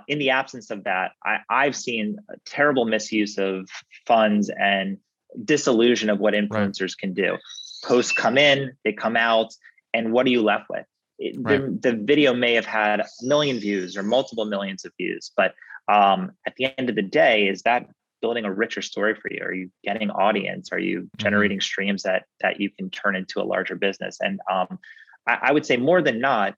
in the absence of that, I've seen a terrible misuse of funds and disillusion of what influencers can do. Posts come in, they come out, and what are you left with? The video may have had 1 million views or multiple millions of views, but at the end of the day, is that building a richer story for you? Are you getting audience? Are you generating streams that you can turn into a larger business? And I would say more than not,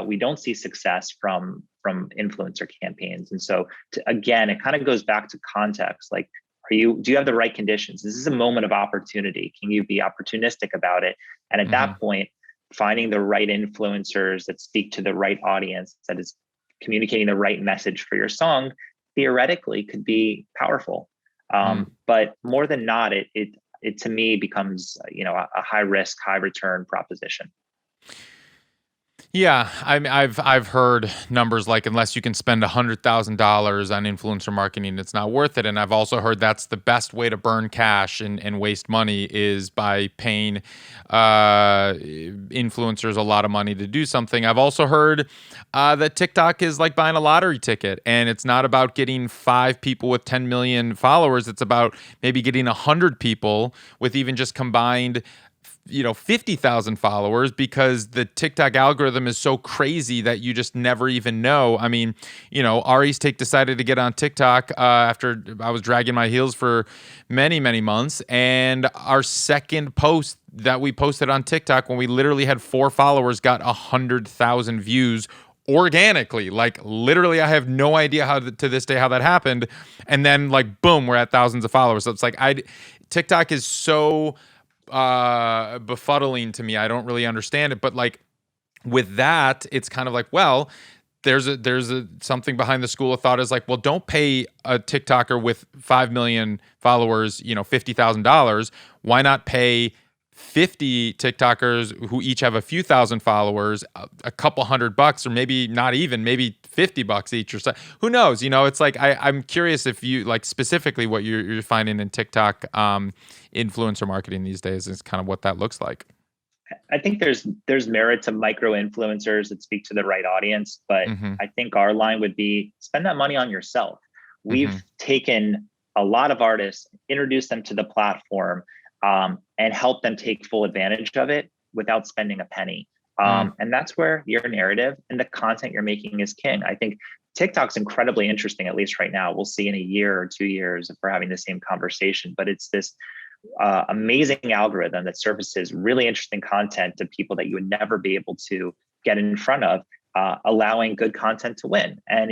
we don't see success from influencer campaigns. And so again, it kind of goes back to context. Like, do you have the right conditions? This is a moment of opportunity. Can you be opportunistic about it? And at that point, finding the right influencers that speak to the right audience, that is communicating the right message for your song, theoretically could be powerful. But more than not, it to me becomes, a high risk, high return proposition. Yeah, I've heard numbers like unless you can spend $100,000 on influencer marketing, it's not worth it. And I've also heard that's the best way to burn cash and waste money is by paying influencers a lot of money to do something. I've also heard that TikTok is like buying a lottery ticket, and it's not about getting 5 people with 10 million followers. It's about maybe getting 100 people with even just combined 50,000 followers, because the TikTok algorithm is so crazy that you just never even know. I mean, Ari's Take decided to get on TikTok after I was dragging my heels for many, many months. And our second post that we posted on TikTok, when we literally had 4 followers, got 100,000 views organically. Like literally, I have no idea how to this day how that happened. And then like, boom, we're at thousands of followers. So it's like TikTok is so befuddling to me. I don't really understand it, but like with that, it's kind of like, well, there's something behind the school of thought is like, well, don't pay a TikToker with 5 million followers, $50,000. Why not pay 50 TikTokers who each have a few thousand followers, a couple $100, or maybe not even, maybe $50 each or so. Who knows? It's like, I'm curious if you like specifically what you're finding in TikTok influencer marketing these days is kind of what that looks like. I think there's merit to micro influencers that speak to the right audience, but I think our line would be spend that money on yourself. We've taken a lot of artists, introduced them to the platform, and helped them take full advantage of it without spending a penny. And that's where your narrative and the content you're making is king. I think TikTok's incredibly interesting, at least right now. We'll see in a year or 2 years if we're having the same conversation, but it's this amazing algorithm that surfaces really interesting content to people that you would never be able to get in front of, allowing good content to win. And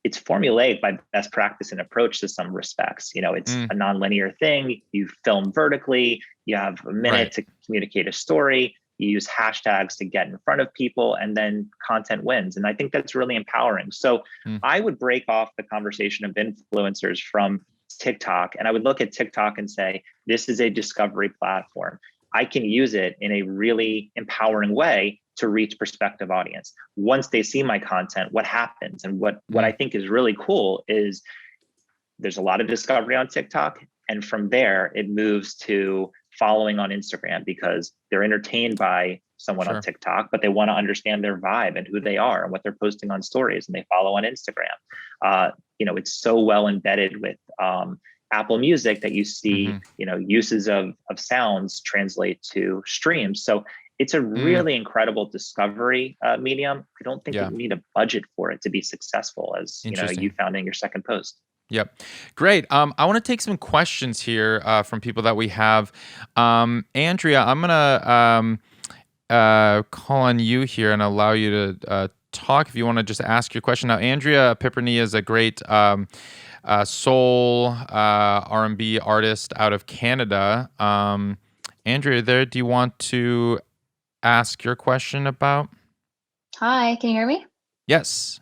it's formulaic by best practice and approach to some respects. You know, it's a nonlinear thing. You film vertically, you have a minute to communicate a story, you use hashtags to get in front of people, and then content wins. And I think that's really empowering. So I would break off the conversation of influencers from TikTok, and I would look at TikTok and say, this is a discovery platform. I can use it in a really empowering way to reach prospective audience. Once they see my content, what happens? And what I think is really cool is there's a lot of discovery on TikTok. And from there, it moves to following on Instagram because they're entertained by someone on TikTok, but they want to understand their vibe and who they are and what they're posting on stories, and they follow on Instagram. You know, it's so well embedded with Apple Music that you see, you know, uses of sounds translate to streams. So it's a really incredible discovery medium. I don't think you need a budget for it to be successful, as you know, you found in your second post. Yep. Great. I want to take some questions here from people that we have. Andrea, I'm going to call on you here and allow you to talk if you want to just ask your question. Now, Andrea Piperny is a great soul R&B artist out of Canada. Andrea, do you want to ask your question about? Hi, can you hear me? Yes.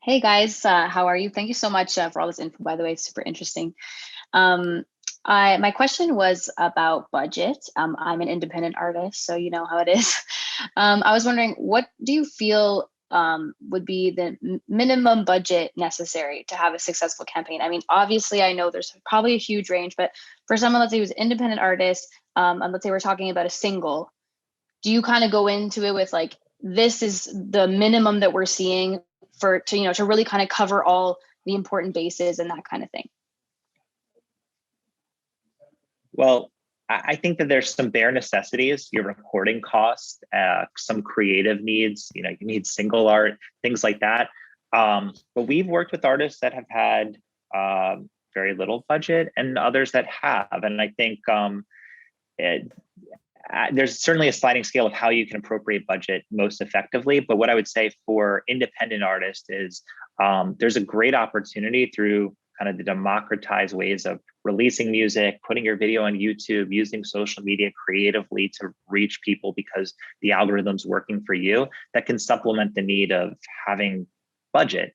Hey guys, how are you? Thank you so much for all this info, by the way, it's super interesting. My question was about budget. I'm an independent artist, so you know how it is. I was wondering, what do you feel would be the minimum budget necessary to have a successful campaign? I mean, obviously, I know there's probably a huge range, but for someone, let's say who's an independent artist, and let's say we're talking about a single, do you kind of go into it with like, this is the minimum that we're seeing to really kind of cover all the important bases and that kind of thing? Well, I think that there's some bare necessities, your recording costs, some creative needs, you know, you need single art, things like that. But we've worked with artists that have had very little budget and others that have. And I think there's certainly a sliding scale of how you can appropriate budget most effectively. But what I would say for independent artists is there's a great opportunity through kind of the democratized ways of releasing music, putting your video on YouTube, using social media creatively to reach people because the algorithm's working for you, that can supplement the need of having budget.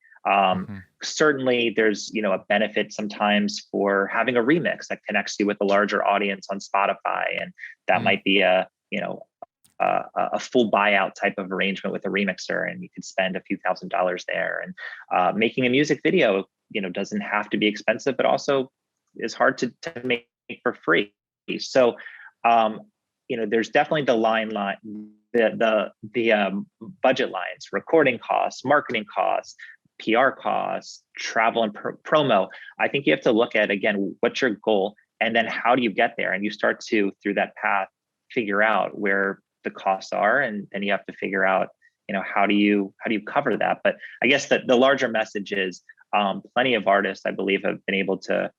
Certainly there's, you know, a benefit sometimes for having a remix that connects you with a larger audience on Spotify. And that might be a full buyout type of arrangement with a remixer, and you could spend a few $1,000s there. And making a music video, you know, doesn't have to be expensive, but also is hard to make for free. So, you know, there's definitely the budget lines, recording costs, marketing costs, PR costs, travel and promo. I think you have to look at, again, what's your goal, and then how do you get there? And you start to, through that path, figure out where the costs are, and then you have to figure out, you know, how do you cover that? But I guess that the larger message is plenty of artists, I believe, have been able to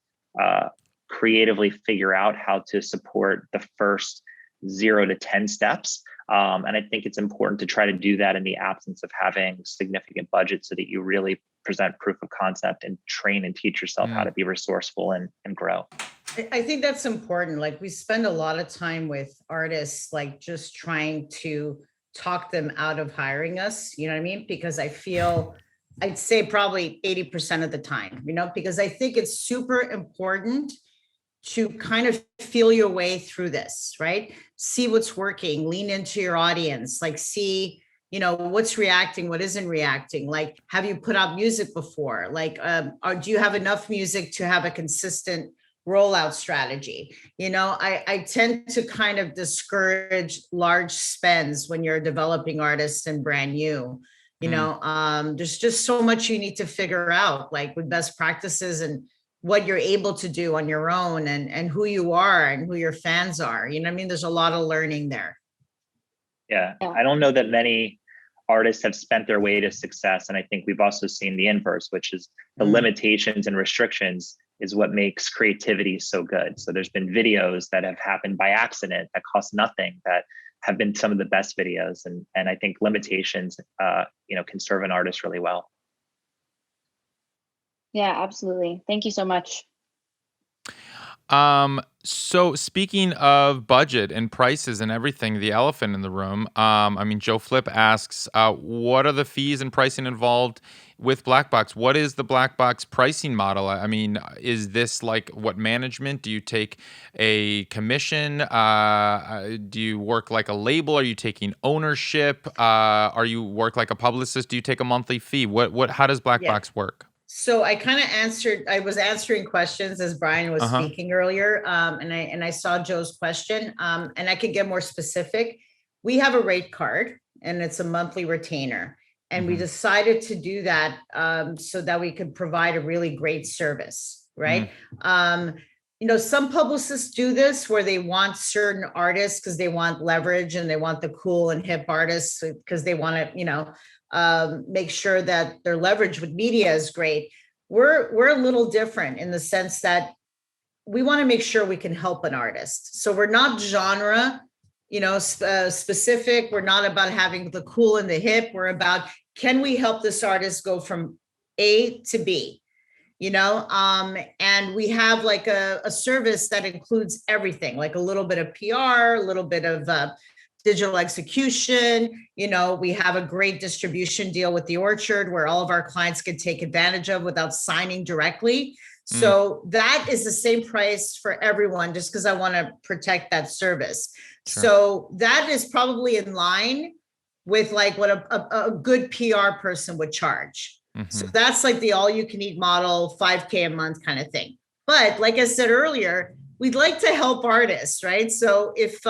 creatively figure out how to support the first 0 to 10 steps. And I think it's important to try to do that in the absence of having significant budget, so that you really present proof of concept and train and teach yourself how to be resourceful and grow. I think that's important. Like, we spend a lot of time with artists, like just trying to talk them out of hiring us, you know what I mean? Because I feel, I'd say probably 80% of the time, you know, because I think it's super important to kind of feel your way through this, right? See what's working, lean into your audience, like see, you know, what's reacting, what isn't reacting. Like, have you put out music before? Like, or do you have enough music to have a consistent rollout strategy. I tend to kind of discourage large spends when you're a developing artist and brand new. There's just so much you need to figure out, like with best practices and what you're able to do on your own, and who you are and who your fans are. There's a lot of learning there. Yeah. I don't know that many artists have spent their way to success. And I think we've also seen the inverse, which is the limitations and restrictions is what makes creativity so good. So there's been videos that have happened by accident that cost nothing, that have been some of the best videos. And I think limitations, can serve an artist really well. Yeah, absolutely. Thank you so much. So speaking of budget and prices and everything, the elephant in the room, Joe Flip asks, what are the fees and pricing involved with Blackbox? What is the Blackbox pricing model? Is this like what management? Do you take a commission? Do you work like a label? Are you taking ownership? Are you work like a publicist? Do you take a monthly fee? How does Blackbox work? So I was answering questions as Brian was speaking earlier. And I saw Joe's question, and I could get more specific. We have a rate card and it's a monthly retainer. And we decided to do that so that we could provide a really great service, right? Some publicists do this where they want certain artists because they want leverage and they want the cool and hip artists because they want to, make sure that their leverage with media is great. We're a little different in the sense that we want to make sure we can help an artist. So we're not genre, specific. We're not about having the cool and the hip. We're about, can we help this artist go from A to B? And we have like a service that includes everything, like a little bit of PR, a little bit of digital execution. We have a great distribution deal with the Orchard where all of our clients can take advantage of without signing directly. So that is the same price for everyone, just because I want to protect that service. Sure. So that is probably in line with like what a good PR person would charge. So that's like the all you can eat model, $5,000 a month kind of thing. But like I said earlier, we'd like to help artists, right? So if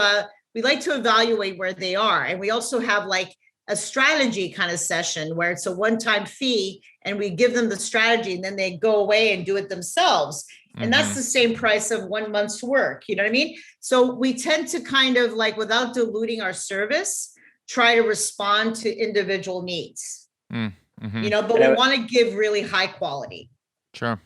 we like to evaluate where they are. And we also have like a strategy kind of session where it's a one-time fee and we give them the strategy and then they go away and do it themselves. And that's the same price of 1 month's work. You know what I mean? So we tend to kind of like, without diluting our service, try to respond to individual needs, but we want to give really high quality. Sure.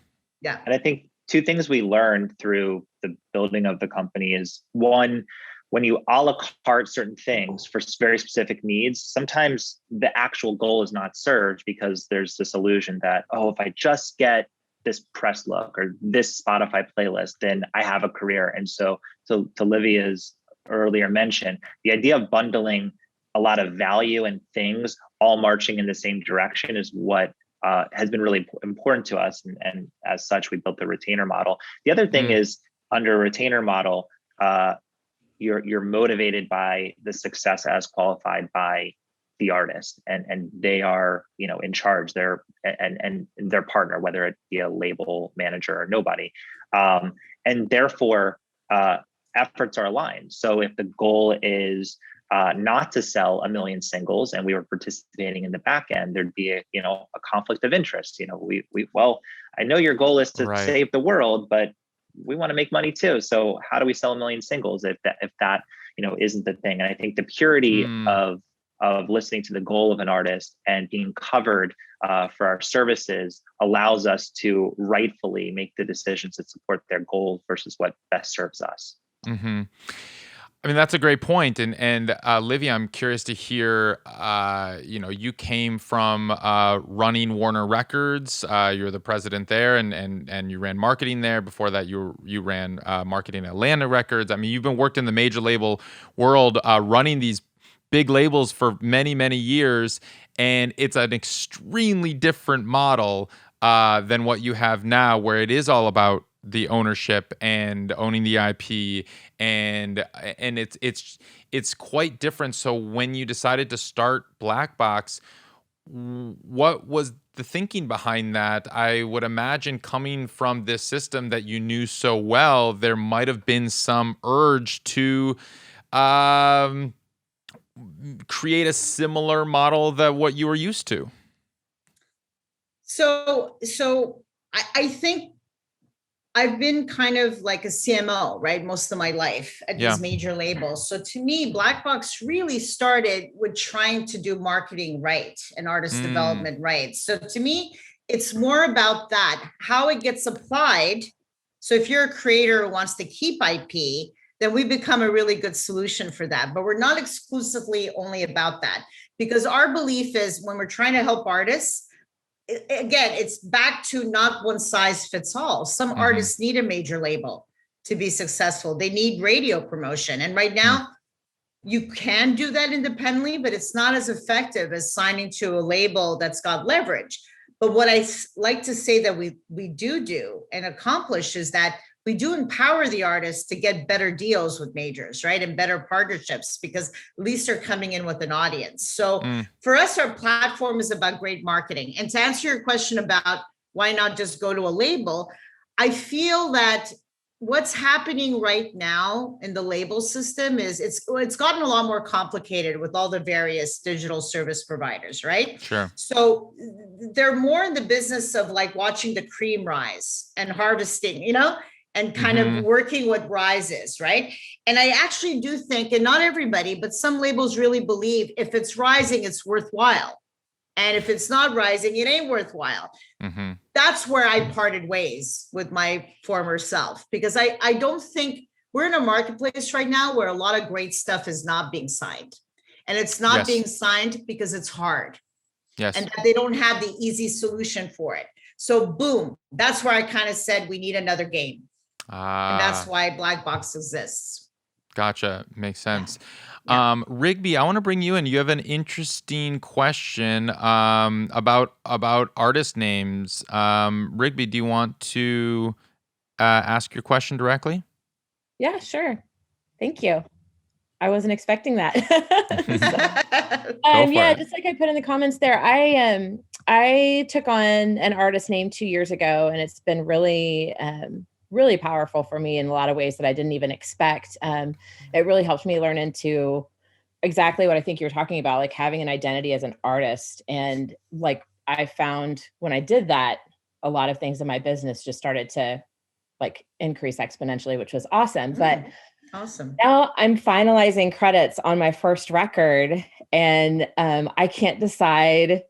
Yeah. And I think two things we learned through the building of the company is one, when you a la carte certain things for very specific needs, sometimes the actual goal is not served because there's this illusion that, if I just get this press look or this Spotify playlist, then I have a career. And so to Livia's earlier mention, the idea of bundling a lot of value and things all marching in the same direction is what has been really important to us. And as such, we built the retainer model. The other thing is under a retainer model, you're motivated by the success as qualified by the artist, and they are, in charge. They're and their partner, whether it be a label manager or nobody, and therefore efforts are aligned. So if the goal is not to sell 1 million singles, and we were participating in the back end, there'd be a conflict of interest. I know your goal is to save the world, but we want to make money too. So how do we sell 1 million singles if that isn't the thing? And I think the purity of listening to the goal of an artist and being covered for our services allows us to rightfully make the decisions that support their goal versus what best serves us. That's a great point. And Livia, I'm curious to hear, you came from running Warner Records. You're the president there and you ran marketing there. Before that, you ran marketing at Atlanta Records. You've been worked in the major label world running these big labels for many, many years. And it's an extremely different model than what you have now, where it is all about the ownership and owning the IP, and it's quite different. So when you decided to start Blackbox, what was the thinking behind that? I would imagine coming from this system that you knew so well, there might have been some urge to um, create a similar model that what you were used to. So I think I've been kind of like a CMO, right? Most of my life at these major labels. So to me, Blackbox really started with trying to do marketing right and artist development right. So to me, it's more about that, how it gets applied. So if you're a creator who wants to keep IP, then we become a really good solution for that. But we're not exclusively only about that, because our belief is when we're trying to help artists, again, it's back to not one size fits all. Some artists need a major label to be successful. They need radio promotion. And right now, you can do that independently, but it's not as effective as signing to a label that's got leverage. But what I like to say that we do and accomplish is that we do empower the artists to get better deals with majors, right? And better partnerships, because at least they're coming in with an audience. So for us, our platform is about great marketing. And to answer your question about why not just go to a label, I feel that what's happening right now in the label system is it's gotten a lot more complicated with all the various digital service providers, right? Sure. So they're more in the business of like watching the cream rise and harvesting, and kind of working what rise is, right? And I actually do think, and not everybody, but some labels really believe if it's rising, it's worthwhile. And if it's not rising, it ain't worthwhile. That's where I parted ways with my former self, because I don't think we're in a marketplace right now where a lot of great stuff is not being signed. And it's not being signed because it's hard. Yes. And that they don't have the easy solution for it. So boom, that's where I kind of said we need another game. And that's why Blackbox exists. Gotcha. Makes sense. Yeah. Rigby, I want to bring you in. You have an interesting question about artist names. Rigby, do you want to ask your question directly? Yeah, sure. Thank you. I wasn't expecting that. Just like I put in the comments there, I took on an artist name 2 years ago, and it's been really really powerful for me in a lot of ways that I didn't even expect. It really helped me learn into exactly what I think you're talking about, like having an identity as an artist. And like, I found when I did that, a lot of things in my business just started to like increase exponentially, which was awesome. But awesome. Now I'm finalizing credits on my first record, and I can't decide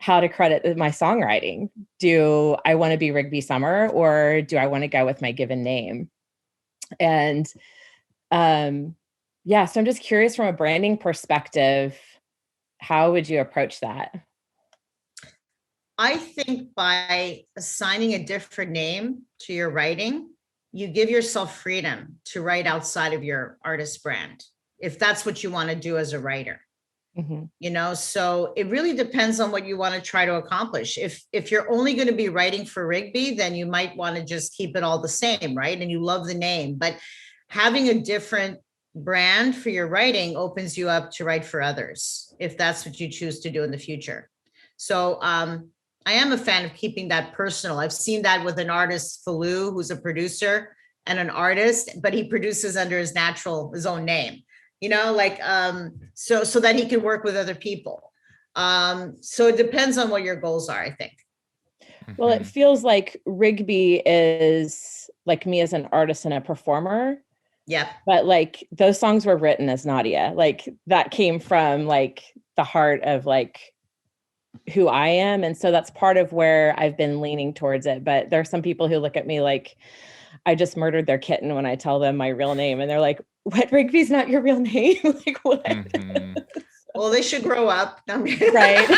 how to credit my songwriting. Do I want to be Rigby Summer, or do I want to go with my given name? And so I'm just curious from a branding perspective, how would you approach that? I think by assigning a different name to your writing, you give yourself freedom to write outside of your artist brand, if that's what you want to do as a writer. So it really depends on what you want to try to accomplish. If you're only going to be writing for Rigby, then you might want to just keep it all the same, right? And you love the name, but having a different brand for your writing opens you up to write for others, if that's what you choose to do in the future. So I am a fan of keeping that personal. I've seen that with an artist, Falou, who's a producer and an artist, but he produces under his own name. So that he can work with other people. So it depends on what your goals are, I think. Well, it feels like Rigby is like me as an artist and a performer. Yep. But like those songs were written as Nadia. Like that came from like the heart of like who I am. And so that's part of where I've been leaning towards it. But there are some people who look at me like I just murdered their kitten when I tell them my real name. And they're like, what, Rigby's not your real name? Like what? Well, they should grow up. Right.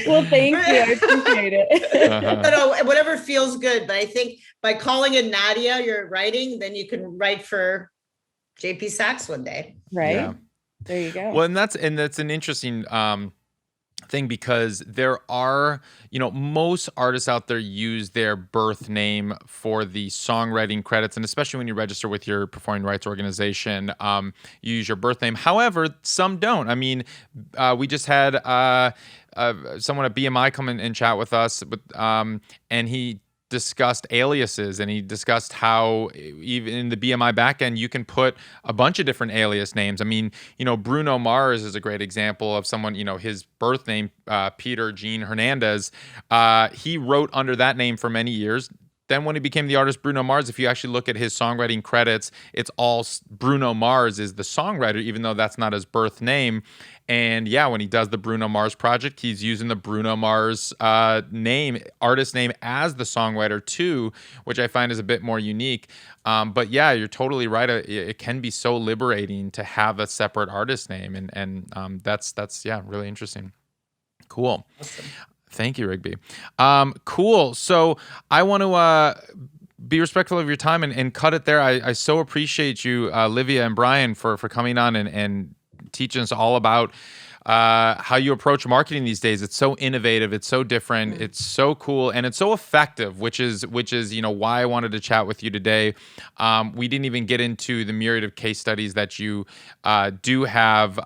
Well, thank you. I appreciate it. But whatever feels good. But I think by calling it Nadia, you're writing, then you can write for JP Saxe one day. Right. Yeah. There you go. Well, and that's an interesting thing, because there are, most artists out there use their birth name for the songwriting credits, and especially when you register with your performing rights organization, you use your birth name. However, some don't. I mean, we just had someone at BMI come in and chat with us, and he discussed aliases, and he discussed how even in the BMI backend you can put a bunch of different alias names. I mean, Bruno Mars is a great example of someone, his birth name, Peter Gene Hernandez. He wrote under that name for many years. Then when he became the artist Bruno Mars, if you actually look at his songwriting credits, it's all Bruno Mars is the songwriter, even though that's not his birth name. And yeah, when he does the Bruno Mars project, he's using the Bruno Mars artist name as the songwriter too, which I find is a bit more unique. But yeah, you're totally right. It can be so liberating to have a separate artist name, and that's really interesting. Cool. Awesome. Thank you, Rigby. Cool. So I want to be respectful of your time and cut it there. I so appreciate you, Livia and Brian, for coming on and teaching us all about how you approach marketing these days. It's so innovative. It's so different. It's so cool, and it's so effective, which is why I wanted to chat with you today. We didn't even get into the myriad of case studies that you do have.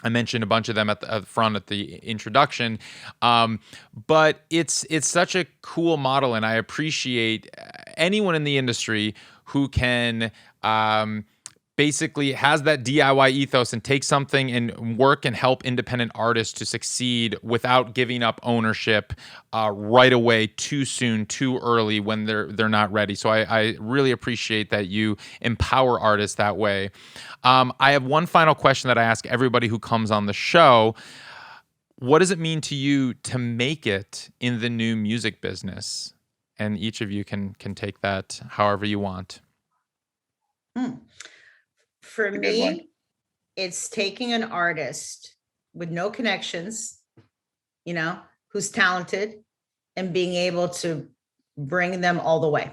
I mentioned a bunch of them at the front at the introduction, but it's such a cool model, and I appreciate anyone in the industry who can basically has that DIY ethos and take something and work and help independent artists to succeed without giving up ownership right away, too soon, too early when they're not ready. So I really appreciate that you empower artists that way. I have one final question that I ask everybody who comes on the show. What does it mean to you to make it in the new music business? And each of you can take that however you want. For me, it's taking an artist with no connections, who's talented, and being able to bring them all the way.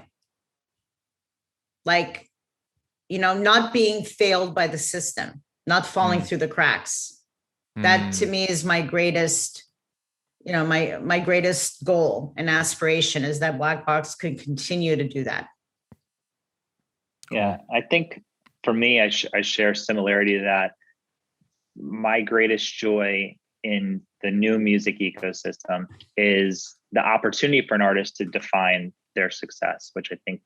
Like, not being failed by the system, not falling through the cracks. That to me is my greatest, my greatest goal and aspiration is that Blackbox could continue to do that. Yeah, I think for me, I share similarity to that. My greatest joy in the new music ecosystem is the opportunity for an artist to define their success, which I think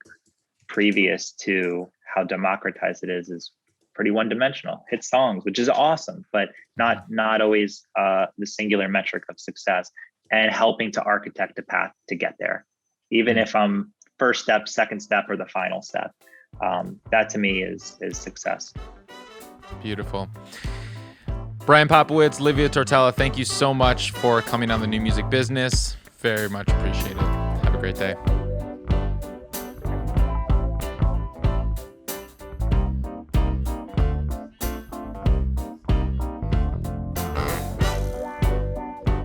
previous to how democratized it is pretty one-dimensional. Hit songs, which is awesome, but not always the singular metric of success, and helping to architect a path to get there, even if I'm first step, second step, or the final step. That to me is success. Beautiful. Brian Popowitz, Livia Tortella, thank you so much for coming on the New Music Business. Very much appreciated. Have a great day.